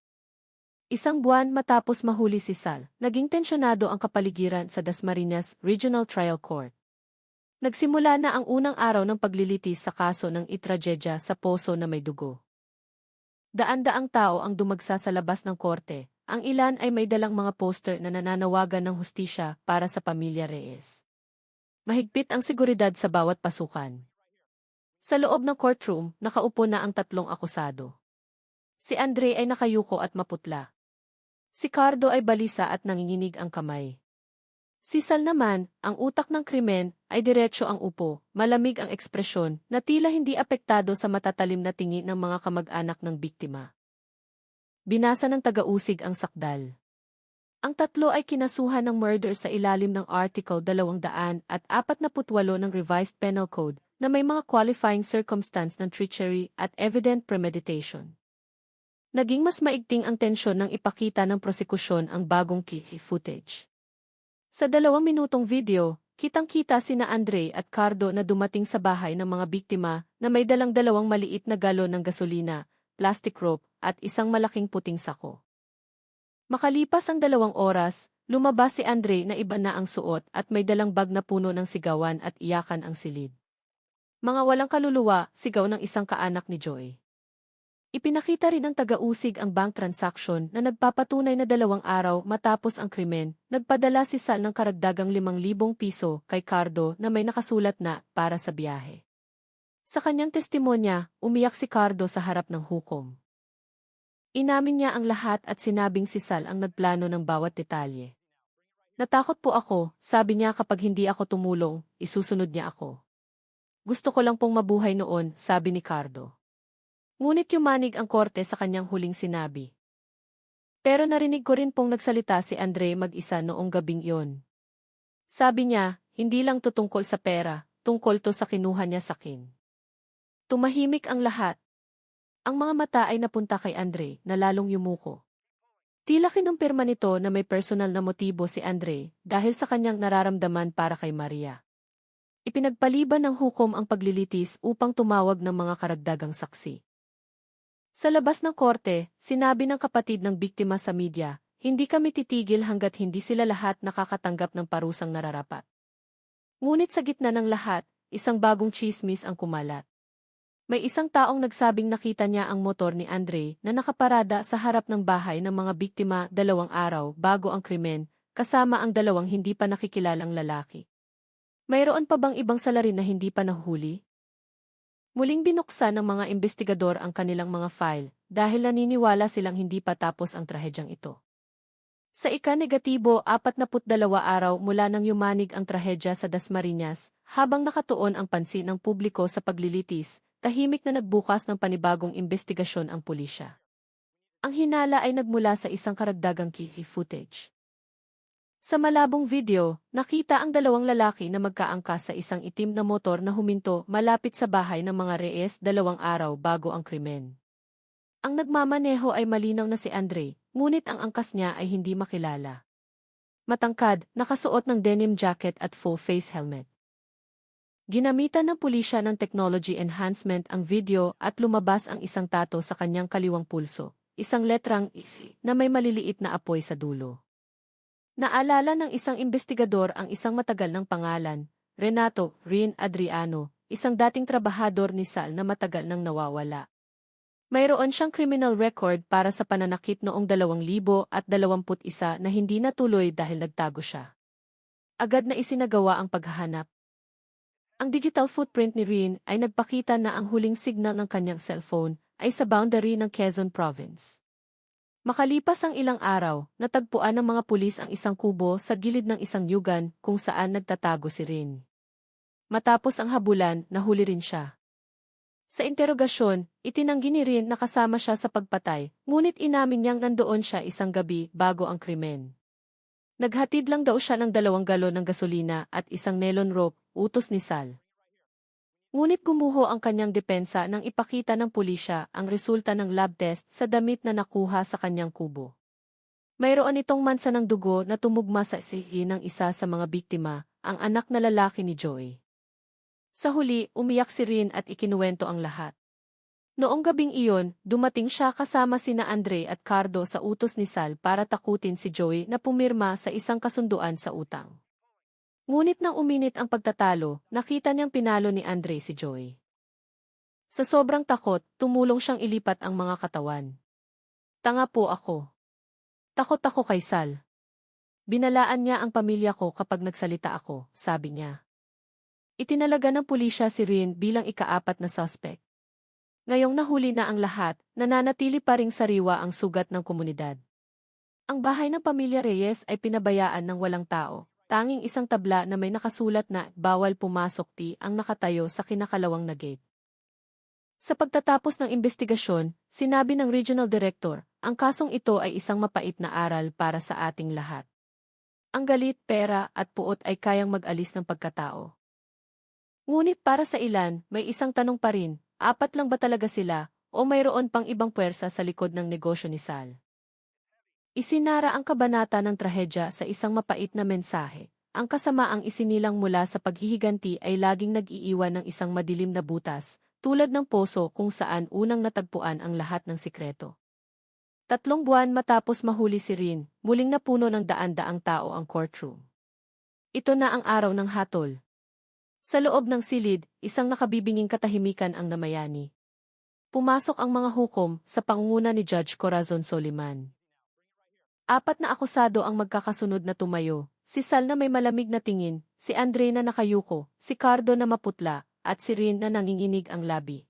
Isang buwan matapos mahuli si Sal, naging tensyonado ang kapaligiran sa Dasmariñas Regional Trial Court. Nagsimula na ang unang araw ng paglilitis sa kaso ng itrajedya sa poso na may dugo. Daan-daang tao ang dumagsa sa labas ng korte, ang ilan ay may dalang mga poster na nananawagan ng hustisya para sa pamilya Reyes. Mahigpit ang seguridad sa bawat pasukan. Sa loob ng courtroom, nakaupo na ang 3 akusado. Si Andre ay nakayuko at maputla. Si Cardo ay balisa at nanginginig ang kamay. Si Sal naman, ang utak ng krimen, ay diretso ang upo, malamig ang ekspresyon, na tila hindi apektado sa matatalim na tingin ng mga kamag-anak ng biktima. Binasa ng taga-usig ang sakdal. Ang 3 ay kinasuhan ng murder sa ilalim ng Article 248 ng Revised Penal Code na may mga qualifying circumstance ng treachery at evident premeditation. Naging mas maigting ang tensyon nang ipakita ng prosekusyon ang bagong footage. Sa 2 minutong video, kitang-kita sina Andre at Cardo na dumating sa bahay ng mga biktima na may dalang 2 maliit na galon ng gasolina, plastic rope, at isang malaking puting sako. Makalipas ang 2 oras, lumabas si Andre na iba na ang suot at may dalang bag na puno ng sigawan at iyakan ang silid. "Mga walang kaluluwa," sigaw ng isang kaanak ni Joy. Ipinakita rin ng taga-usig ang bank transaction na nagpapatunay na 2 araw matapos ang krimen, nagpadala si Sal ng karagdagang 5,000 piso kay Cardo na may nakasulat na para sa biyahe. Sa kanyang testimonya, umiyak si Cardo sa harap ng hukom. Inamin niya ang lahat at sinabing si Sal ang nagplano ng bawat detalye. "Natakot po ako," sabi niya, "kapag hindi ako tumulong, isusunod niya ako. Gusto ko lang pong mabuhay noon," sabi ni Cardo. Ngunit yumanig ang korte sa kanyang huling sinabi. "Pero narinig ko rin pong nagsalita si Andre mag-isa noong gabing iyon. Sabi niya, hindi lang to tungkol sa pera, tungkol to sa kinuha niya sa akin." Tumahimik ang lahat. Ang mga mata ay napunta kay Andre na lalong yumuko. Tila kinumpirma nito na may personal na motibo si Andre dahil sa kanyang nararamdaman para kay Maria. Ipinagpaliban ng hukom ang paglilitis upang tumawag ng mga karagdagang saksi. Sa labas ng korte, sinabi ng kapatid ng biktima sa media, hindi kami titigil hanggat hindi sila lahat nakakatanggap ng parusang nararapat. Ngunit sa gitna ng lahat, isang bagong tsismis ang kumalat. May isang taong nagsabing nakita niya ang motor ni Andre na nakaparada sa harap ng bahay ng mga biktima 2 araw bago ang krimen, kasama ang 2 hindi pa nakikilalang lalaki. Mayroon pa bang ibang salarin na hindi pa nahuli? Muling binuksan ng mga investigador ang kanilang mga file dahil naniniwala silang hindi pa tapos ang trahedyang ito. Sa ika-negatibo 42 araw mula nang yumanig ang trahedya sa Dasmariñas, habang nakatuon ang pansin ng publiko sa paglilitis, tahimik na nagbukas ng panibagong investigasyon ang pulisya. Ang hinala ay nagmula sa isang karagdagang key footage. Sa malabong video, nakita ang 2 lalaki na magkaangkas sa isang itim na motor na huminto malapit sa bahay ng mga Reyes 2 araw bago ang krimen. Ang nagmamaneho ay malinaw na si Andre, ngunit ang angkas niya ay hindi makilala. Matangkad, nakasuot ng denim jacket at full-face helmet. Ginamitan ng pulisya ng technology enhancement ang video at lumabas ang isang tato sa kanyang kaliwang pulso, isang letrang I na may maliliit na apoy sa dulo. Naalala ng isang investigador ang isang matagal ng pangalan, Renato Rin Adriano, isang dating trabahador ni Sal na matagal nang nawawala. Mayroon siyang criminal record para sa pananakit noong 2021 na hindi natuloy dahil nagtago siya. Agad na isinagawa ang paghahanap. Ang digital footprint ni Rin ay nagpakita na ang huling signal ng kanyang cellphone ay sa boundary ng Quezon Province. Makalipas ang ilang araw, natagpuan ng mga pulis ang isang kubo sa gilid ng isang yugan kung saan nagtatago si Rin. Matapos ang habulan, nahuli rin siya. Sa interogasyon, itinanggi ni Rin na kasama siya sa pagpatay, ngunit inamin niyang nandoon siya isang gabi bago ang krimen. Naghatid lang daw siya ng 2 galon ng gasolina at isang nylon rope, utos ni Sal. Ngunit gumuho ang kanyang depensa nang ipakita ng pulisya ang resulta ng lab test sa damit na nakuha sa kanyang kubo. Mayroon itong mansa ng dugo na tumugma sa sihi ng isa sa mga biktima, ang anak na lalaki ni Joey. Sa huli, umiyak si Rin at ikinuwento ang lahat. Noong gabing iyon, dumating siya kasama sina Andre at Cardo sa utos ni Sal para takutin si Joey na pumirma sa isang kasunduan sa utang. Ngunit nang uminit ang pagtatalo, nakita niyang pinalo ni Andre si Joey. Sa sobrang takot, tumulong siyang ilipat ang mga katawan. Tanga po ako. Takot ako kay Sal. Binalaan niya ang pamilya ko kapag nagsalita ako, sabi niya. Itinalaga ng pulisya si Rin bilang ika-4 na suspect. Ngayong nahuli na ang lahat, nananatili pa ring sariwa ang sugat ng komunidad. Ang bahay ng pamilya Reyes ay pinabayaan ng walang tao. Tanging isang tabla na may nakasulat na bawal pumasok ang nakatayo sa kinakalawang na gate. Sa pagtatapos ng investigasyon, sinabi ng regional director, ang kasong ito ay isang mapait na aral para sa ating lahat. Ang galit, pera at puot ay kayang mag-alis ng pagkatao. Ngunit para sa ilan, may isang tanong pa rin, 4 lang ba talaga sila o mayroon pang ibang puwersa sa likod ng negosyo ni Sal? Isinara ang kabanata ng trahedya sa isang mapait na mensahe. Ang kasamaang isinilang mula sa paghihiganti ay laging nag-iiwan ng isang madilim na butas, tulad ng poso kung saan unang natagpuan ang lahat ng sikreto. 3 buwan matapos mahuli si Rin, muling napuno ng daan-daang tao ang courtroom. Ito na ang araw ng hatol. Sa loob ng silid, isang nakabibinging katahimikan ang namayani. Pumasok ang mga hukom sa pangunguna ni Judge Corazon Soliman. 4 na akusado ang magkakasunod na tumayo, si Sal na may malamig na tingin, si Andre na nakayuko, si Cardo na maputla, at si Rin na nanginginig ang labi.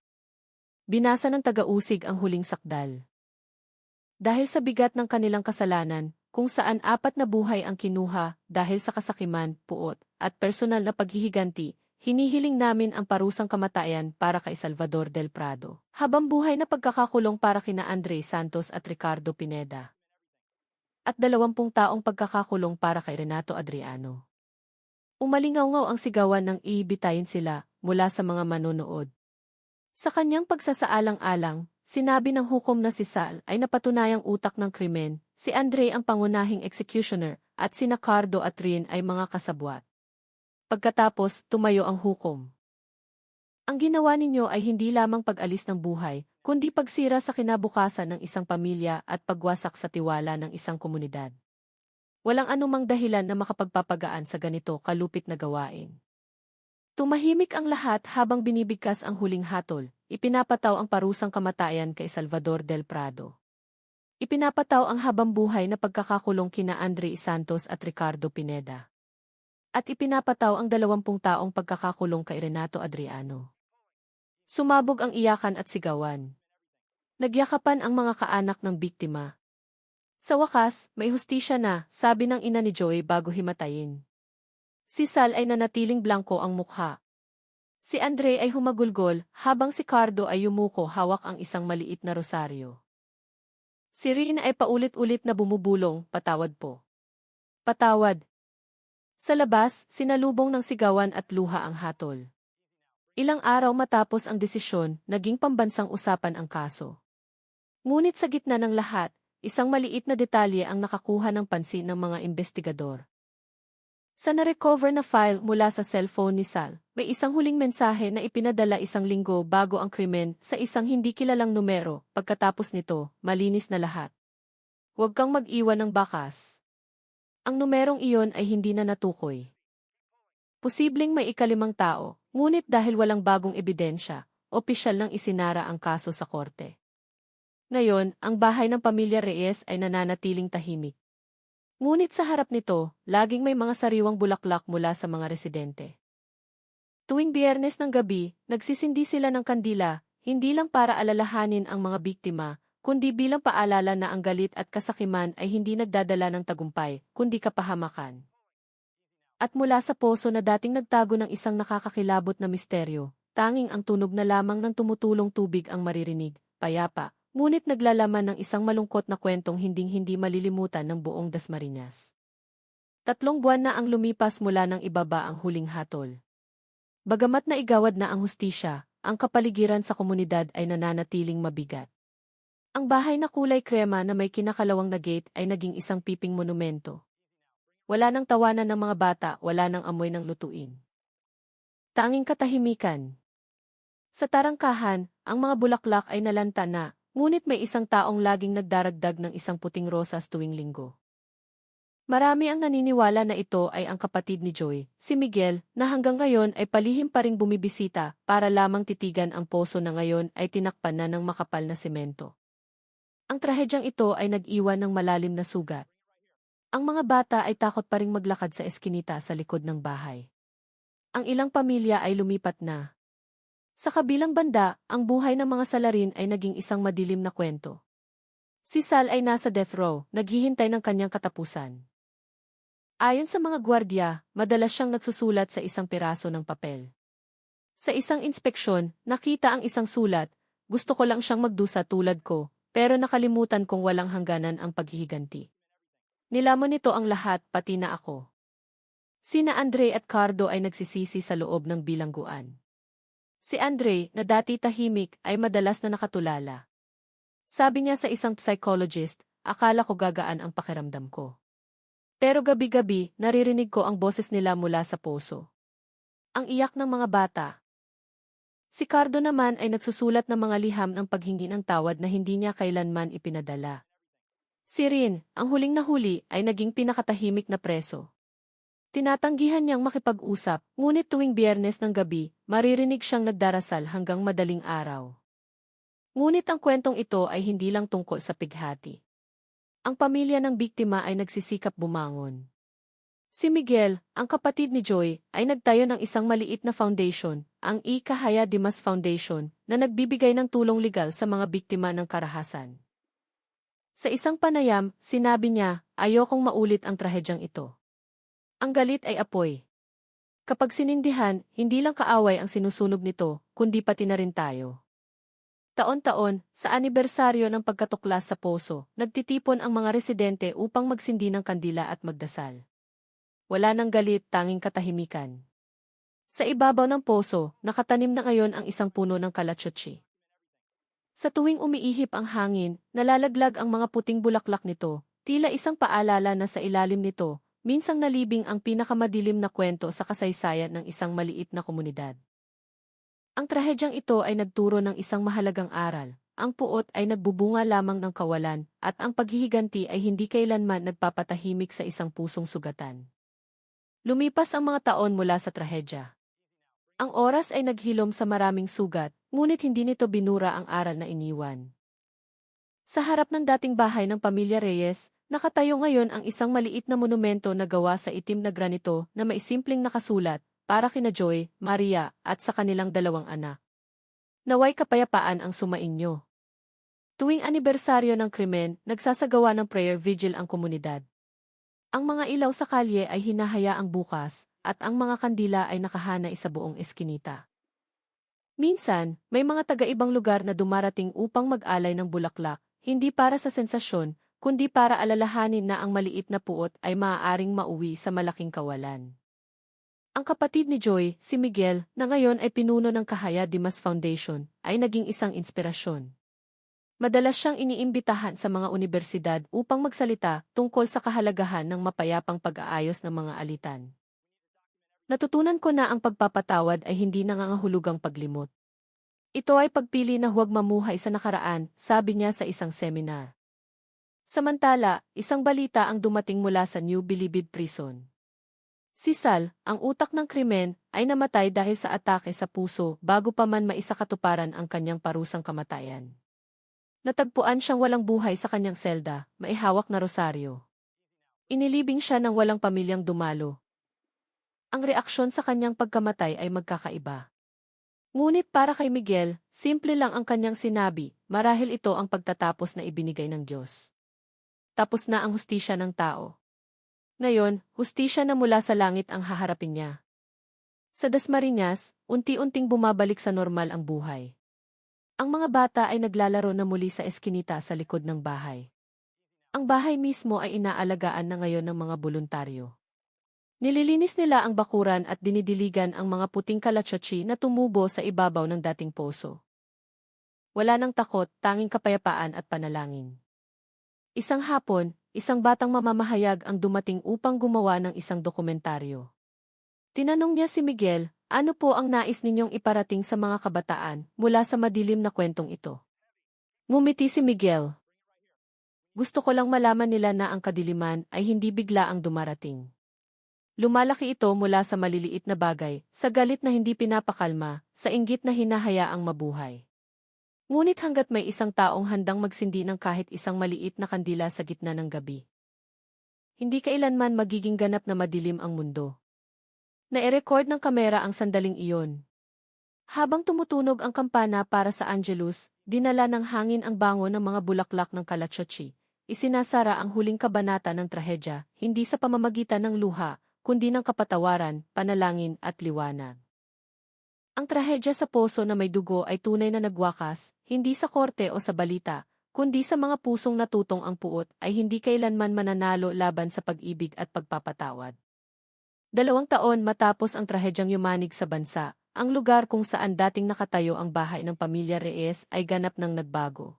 Binasa ng taga-usig ang huling sakdal. Dahil sa bigat ng kanilang kasalanan, kung saan 4 na buhay ang kinuha dahil sa kasakiman, puot, at personal na paghihiganti, hinihiling namin ang parusang kamatayan para kay Salvador del Prado. Habang buhay na pagkakakulong para kina Andre Santos at Ricardo Pineda. At 20 taong pagkakakulong para kay Renato Adriano. Umalingaw-ngaw ang sigawan ng ibitayin sila mula sa mga manonood. Sa kanyang pagsasaalang-alang, sinabi ng hukom na si Sal ay napatunayang utak ng krimen, si Andre ang pangunahing executioner, at sina Cardo at Rin ay mga kasabwat. Pagkatapos, tumayo ang hukom. Ang ginawa ninyo ay hindi lamang pag-alis ng buhay, kundi pagsira sa kinabukasan ng isang pamilya at pagwasak sa tiwala ng isang komunidad. Walang anumang dahilan na makapagpapagaan sa ganito kalupit na gawain. Tumahimik ang lahat habang binibigkas ang huling hatol. Ipinapataw ang parusang kamatayan kay Salvador del Prado. Ipinapataw ang habambuhay na pagkakakulong kina Andre Santos at Ricardo Pineda. At ipinapataw ang 20 taong pagkakakulong kay Renato Adriano. Sumabog ang iyakan at sigawan. Nagyakapan ang mga kaanak ng biktima. Sa wakas, may hustisya na, sabi ng ina ni Joy bago himatayin. Si Sal ay nanatiling blanko ang mukha. Si Andre ay humagulgol, habang si Cardo ay yumuko hawak ang isang maliit na rosaryo. Si Rin ay paulit-ulit na bumubulong, patawad po. Patawad. Sa labas, sinalubong ng sigawan at luha ang hatol. Ilang araw matapos ang desisyon, naging pambansang usapan ang kaso. Ngunit sa gitna ng lahat, isang maliit na detalye ang nakakuha ng pansin ng mga investigador. Sa na-recover na file mula sa cellphone ni Sal, may isang huling mensahe na ipinadala 1 linggo bago ang krimen sa isang hindi kilalang numero. Pagkatapos nito, malinis na lahat. Huwag kang mag-iwan ng bakas. Ang numerong iyon ay hindi na natukoy. Posibleng may ika-5 tao, ngunit dahil walang bagong ebidensya, opisyal nang isinara ang kaso sa korte. Ngayon, ang bahay ng pamilya Reyes ay nananatiling tahimik. Ngunit sa harap nito, laging may mga sariwang bulaklak mula sa mga residente. Tuwing Biyernes ng gabi, nagsisindi sila ng kandila, hindi lang para alalahanin ang mga biktima, kundi bilang paalala na ang galit at kasakiman ay hindi nagdadala ng tagumpay, kundi kapahamakan. At mula sa poso na dating nagtago ng isang nakakakilabot na misteryo, tanging ang tunog na lamang ng tumutulong tubig ang maririnig, payapa, ngunit naglalaman ng isang malungkot na kwentong hinding-hindi malilimutan ng buong Dasmariñas. 3 buwan na ang lumipas mula nang ibaba ang huling hatol. Bagamat naigawad na ang hustisya, ang kapaligiran sa komunidad ay nananatiling mabigat. Ang bahay na kulay krema na may kinakalawang na gate ay naging isang piping monumento. Wala nang tawanan ng mga bata, wala nang amoy ng lutuin. Tanging katahimikan. Sa tarangkahan, ang mga bulaklak ay nalanta na, ngunit may isang taong laging nagdaragdag ng isang puting rosas tuwing linggo. Marami ang naniniwala na ito ay ang kapatid ni Joy, si Miguel, na hanggang ngayon ay palihim pa ring bumibisita para lamang titigan ang poso na ngayon ay tinakpan na ng makapal na semento. Ang trahedyang ito ay nag-iwan ng malalim na sugat. Ang mga bata ay takot pa ring maglakad sa eskinita sa likod ng bahay. Ang ilang pamilya ay lumipat na. Sa kabilang banda, ang buhay ng mga salarin ay naging isang madilim na kwento. Si Sal ay nasa death row, naghihintay ng kanyang katapusan. Ayon sa mga gwardiya, madalas siyang nagsusulat sa isang piraso ng papel. Sa isang inspeksyon, nakita ang isang sulat, gusto ko lang siyang magdusa tulad ko, pero nakalimutan kong walang hangganan ang paghihiganti. Nilamon nito ang lahat, pati na ako. Sina Andre at Cardo ay nagsisisi sa loob ng bilangguan. Si Andre, na dati tahimik, ay madalas na nakatulala. Sabi niya sa isang psychologist, akala ko gagaan ang pakiramdam ko. Pero gabi-gabi, naririnig ko ang boses nila mula sa poso. Ang iyak ng mga bata. Si Cardo naman ay nagsusulat ng mga liham ng paghingi ng tawad na hindi niya kailanman ipinadala. Si Rin, ang huling nahuli, ay naging pinakatahimik na preso. Tinatanggihan niyang makipag-usap, ngunit tuwing Biyernes ng gabi, maririnig siyang nagdarasal hanggang madaling araw. Ngunit ang kwentong ito ay hindi lang tungkol sa pighati. Ang pamilya ng biktima ay nagsisikap bumangon. Si Miguel, ang kapatid ni Joy, ay nagtayo ng isang maliit na foundation, ang E. Cahaya Dimas Foundation, na nagbibigay ng tulong legal sa mga biktima ng karahasan. Sa isang panayam, sinabi niya, ayokong maulit ang trahedyang ito. Ang galit ay apoy. Kapag sinindihan, hindi lang kaaway ang sinusunog nito, kundi pati na rin tayo. Taon-taon, sa anibersaryo ng pagkatuklas sa poso, nagtitipon ang mga residente upang magsindi ng kandila at magdasal. Wala nang galit, tanging katahimikan. Sa ibabaw ng poso, nakatanim na ngayon ang isang puno ng kalatsutsi. Sa tuwing umiihip ang hangin, nalalaglag ang mga puting bulaklak nito, tila isang paalala na sa ilalim nito, minsang nalibing ang pinakamadilim na kwento sa kasaysayan ng isang maliit na komunidad. Ang trahedyang ito ay nagturo ng isang mahalagang aral. Ang puot ay nagbubunga lamang ng kawalan, at ang paghihiganti ay hindi kailanman nagpapatahimik sa isang pusong sugatan. Lumipas ang mga taon mula sa trahedya. Ang oras ay naghilom sa maraming sugat, ngunit hindi nito binura ang aral na iniwan. Sa harap ng dating bahay ng pamilya Reyes, nakatayo ngayon ang isang maliit na monumento na gawa sa itim na granito na may simpleng nakasulat, para kina Joy, Maria, at sa kanilang dalawang anak. Naway kapayapaan ang sumainyo. Tuwing anibersaryo ng krimen, nagsasagawa ng prayer vigil ang komunidad. Ang mga ilaw sa kalye ay hinahayaang bukas, at ang mga kandila ay nakahanay sa buong eskinita. Minsan, may mga taga-ibang lugar na dumarating upang mag-alay ng bulaklak, hindi para sa sensasyon, kundi para alalahanin na ang maliit na puot ay maaaring mauwi sa malaking kawalan. Ang kapatid ni Joy, si Miguel, na ngayon ay pinuno ng Cahaya de Mas Foundation, ay naging isang inspirasyon. Madalas siyang iniimbitahan sa mga unibersidad upang magsalita tungkol sa kahalagahan ng mapayapang pag-aayos ng mga alitan. Natutunan ko na ang pagpapatawad ay hindi nangangahulugang paglimot. Ito ay pagpili na huwag mamuhay sa nakaraan, sabi niya sa isang seminar. Samantala, isang balita ang dumating mula sa New Bilibid Prison. Si Sal, ang utak ng krimen, ay namatay dahil sa atake sa puso bago pa man maisakatuparan ang kanyang parusang kamatayan. Natagpuan siyang walang buhay sa kanyang selda, maihawak na rosaryo. Inilibing siya ng walang pamilyang dumalo. Ang reaksyon sa kanyang pagkamatay ay magkakaiba. Ngunit para kay Miguel, simple lang ang kanyang sinabi, marahil ito ang pagtatapos na ibinigay ng Diyos. Tapos na ang hustisya ng tao. Ngayon, hustisya na mula sa langit ang haharapin niya. Sa Dasmariñas, unti-unting bumabalik sa normal ang buhay. Ang mga bata ay naglalaro na muli sa eskinita sa likod ng bahay. Ang bahay mismo ay inaalagaan na ngayon ng mga voluntaryo. Nililinis nila ang bakuran at dinidiligan ang mga puting kalatsotsi na tumubo sa ibabaw ng dating poso. Wala nang takot, tanging kapayapaan at panalangin. Isang hapon, isang batang mamamahayag ang dumating upang gumawa ng isang dokumentaryo. Tinanong niya si Miguel, ano po ang nais ninyong iparating sa mga kabataan mula sa madilim na kwentong ito? Ngumiti si Miguel. Gusto ko lang malaman nila na ang kadiliman ay hindi bigla ang dumarating. Lumalaki ito mula sa maliliit na bagay, sa galit na hindi pinapakalma, sa inggit na hinahayaang mabuhay. Ngunit hanggat may isang taong handang magsindi ng kahit isang maliit na kandila sa gitna ng gabi, hindi kailanman magiging ganap na madilim ang mundo. Nai-record ng kamera ang sandaling iyon. Habang tumutunog ang kampana para sa Angelus, dinala ng hangin ang bango ng mga bulaklak ng kalatsotsi. Isinasara ang huling kabanata ng trahedya, hindi sa pamamagitan ng luha, kundi ng kapatawaran, panalangin at liwanag. Ang trahedya sa poso na may dugo ay tunay na nagwakas, hindi sa korte o sa balita, kundi sa mga pusong natutong ang puot ay hindi kailanman mananalo laban sa pag-ibig at pagpapatawad. 2 taon matapos ang trahedyang yumanig sa bansa, ang lugar kung saan dating nakatayo ang bahay ng pamilya Reyes ay ganap ng nagbago.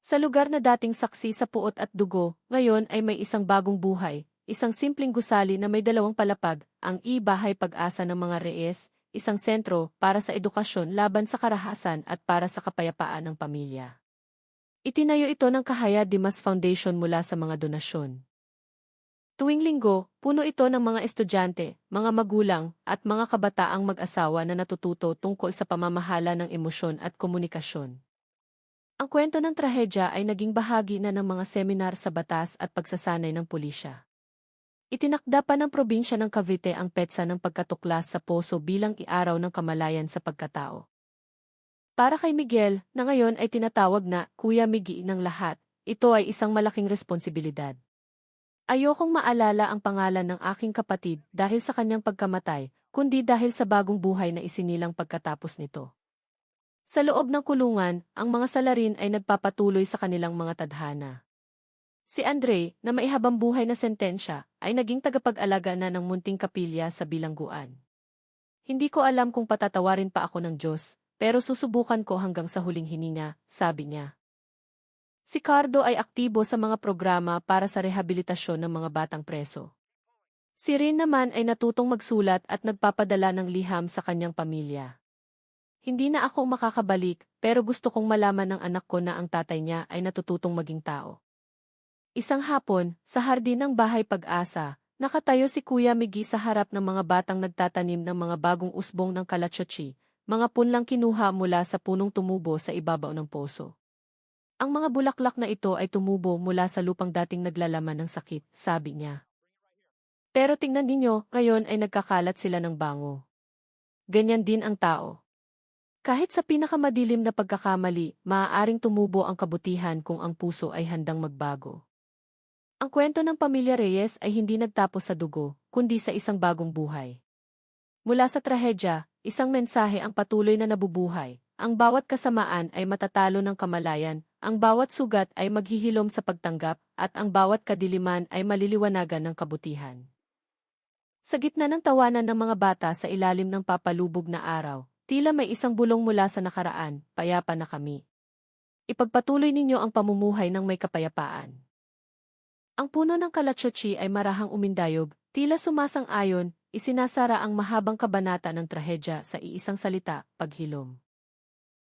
Sa lugar na dating saksi sa puot at dugo, ngayon ay may isang bagong buhay, isang simpleng gusali na may 2 palapag, ang bahay pag-asa ng mga Reyes, isang sentro para sa edukasyon laban sa karahasan at para sa kapayapaan ng pamilya. Itinayo ito ng Cahaya de Mas Foundation mula sa mga donasyon. Tuwing linggo, puno ito ng mga estudyante, mga magulang, at mga kabataang mag-asawa na natututo tungkol sa pamamahala ng emosyon at komunikasyon. Ang kwento ng trahedya ay naging bahagi na ng mga seminar sa batas at pagsasanay ng pulisya. Itinakda pa ng probinsya ng Cavite ang petsa ng pagkatuklas sa poso bilang iaraw ng kamalayan sa pagkatao. Para kay Miguel, na ngayon ay tinatawag na Kuya Miggy ng lahat, ito ay isang malaking responsibilidad. Ayokong maalala ang pangalan ng aking kapatid dahil sa kanyang pagkamatay, kundi dahil sa bagong buhay na isinilang pagkatapos nito. Sa loob ng kulungan, ang mga salarin ay nagpapatuloy sa kanilang mga tadhana. Si Andre, na maihabang buhay na sentensya, ay naging tagapag-alaga na ng munting kapilya sa bilangguan. Hindi ko alam kung patatawarin pa ako ng Diyos, pero susubukan ko hanggang sa huling hininga, sabi niya. Si Cardo ay aktibo sa mga programa para sa rehabilitasyon ng mga batang preso. Si Rin naman ay natutong magsulat at nagpapadala ng liham sa kanyang pamilya. Hindi na ako makakabalik, pero gusto kong malaman ng anak ko na ang tatay niya ay natututong maging tao. Isang hapon, sa hardin ng bahay Pag-asa, nakatayo si Kuya Miggy sa harap ng mga batang nagtatanim ng mga bagong usbong ng kalatsotsi, mga punlang kinuha mula sa punong tumubo sa ibabaw ng poso. Ang mga bulaklak na ito ay tumubo mula sa lupang dating naglalaman ng sakit, sabi niya. Pero tingnan ninyo, ngayon ay nagkakalat sila ng bango. Ganyan din ang tao. Kahit sa pinakamadilim na pagkakamali, maaaring tumubo ang kabutihan kung ang puso ay handang magbago. Ang kwento ng pamilya Reyes ay hindi nagtapos sa dugo, kundi sa isang bagong buhay. Mula sa trahedya, isang mensahe ang patuloy na nabubuhay. Ang bawat kasamaan ay matatalo ng kamalayan, ang bawat sugat ay maghihilom sa pagtanggap, at ang bawat kadiliman ay maliliwanagan ng kabutihan. Sa gitna ng tawanan ng mga bata sa ilalim ng papalubog na araw, tila may isang bulong mula sa nakaraan, payapa na kami. Ipagpatuloy ninyo ang pamumuhay ng may kapayapaan. Ang puno ng kalatsotsi ay marahang umindayog, tila sumasang-ayon, isinasara ang mahabang kabanata ng trahedya sa iisang salita, paghilom.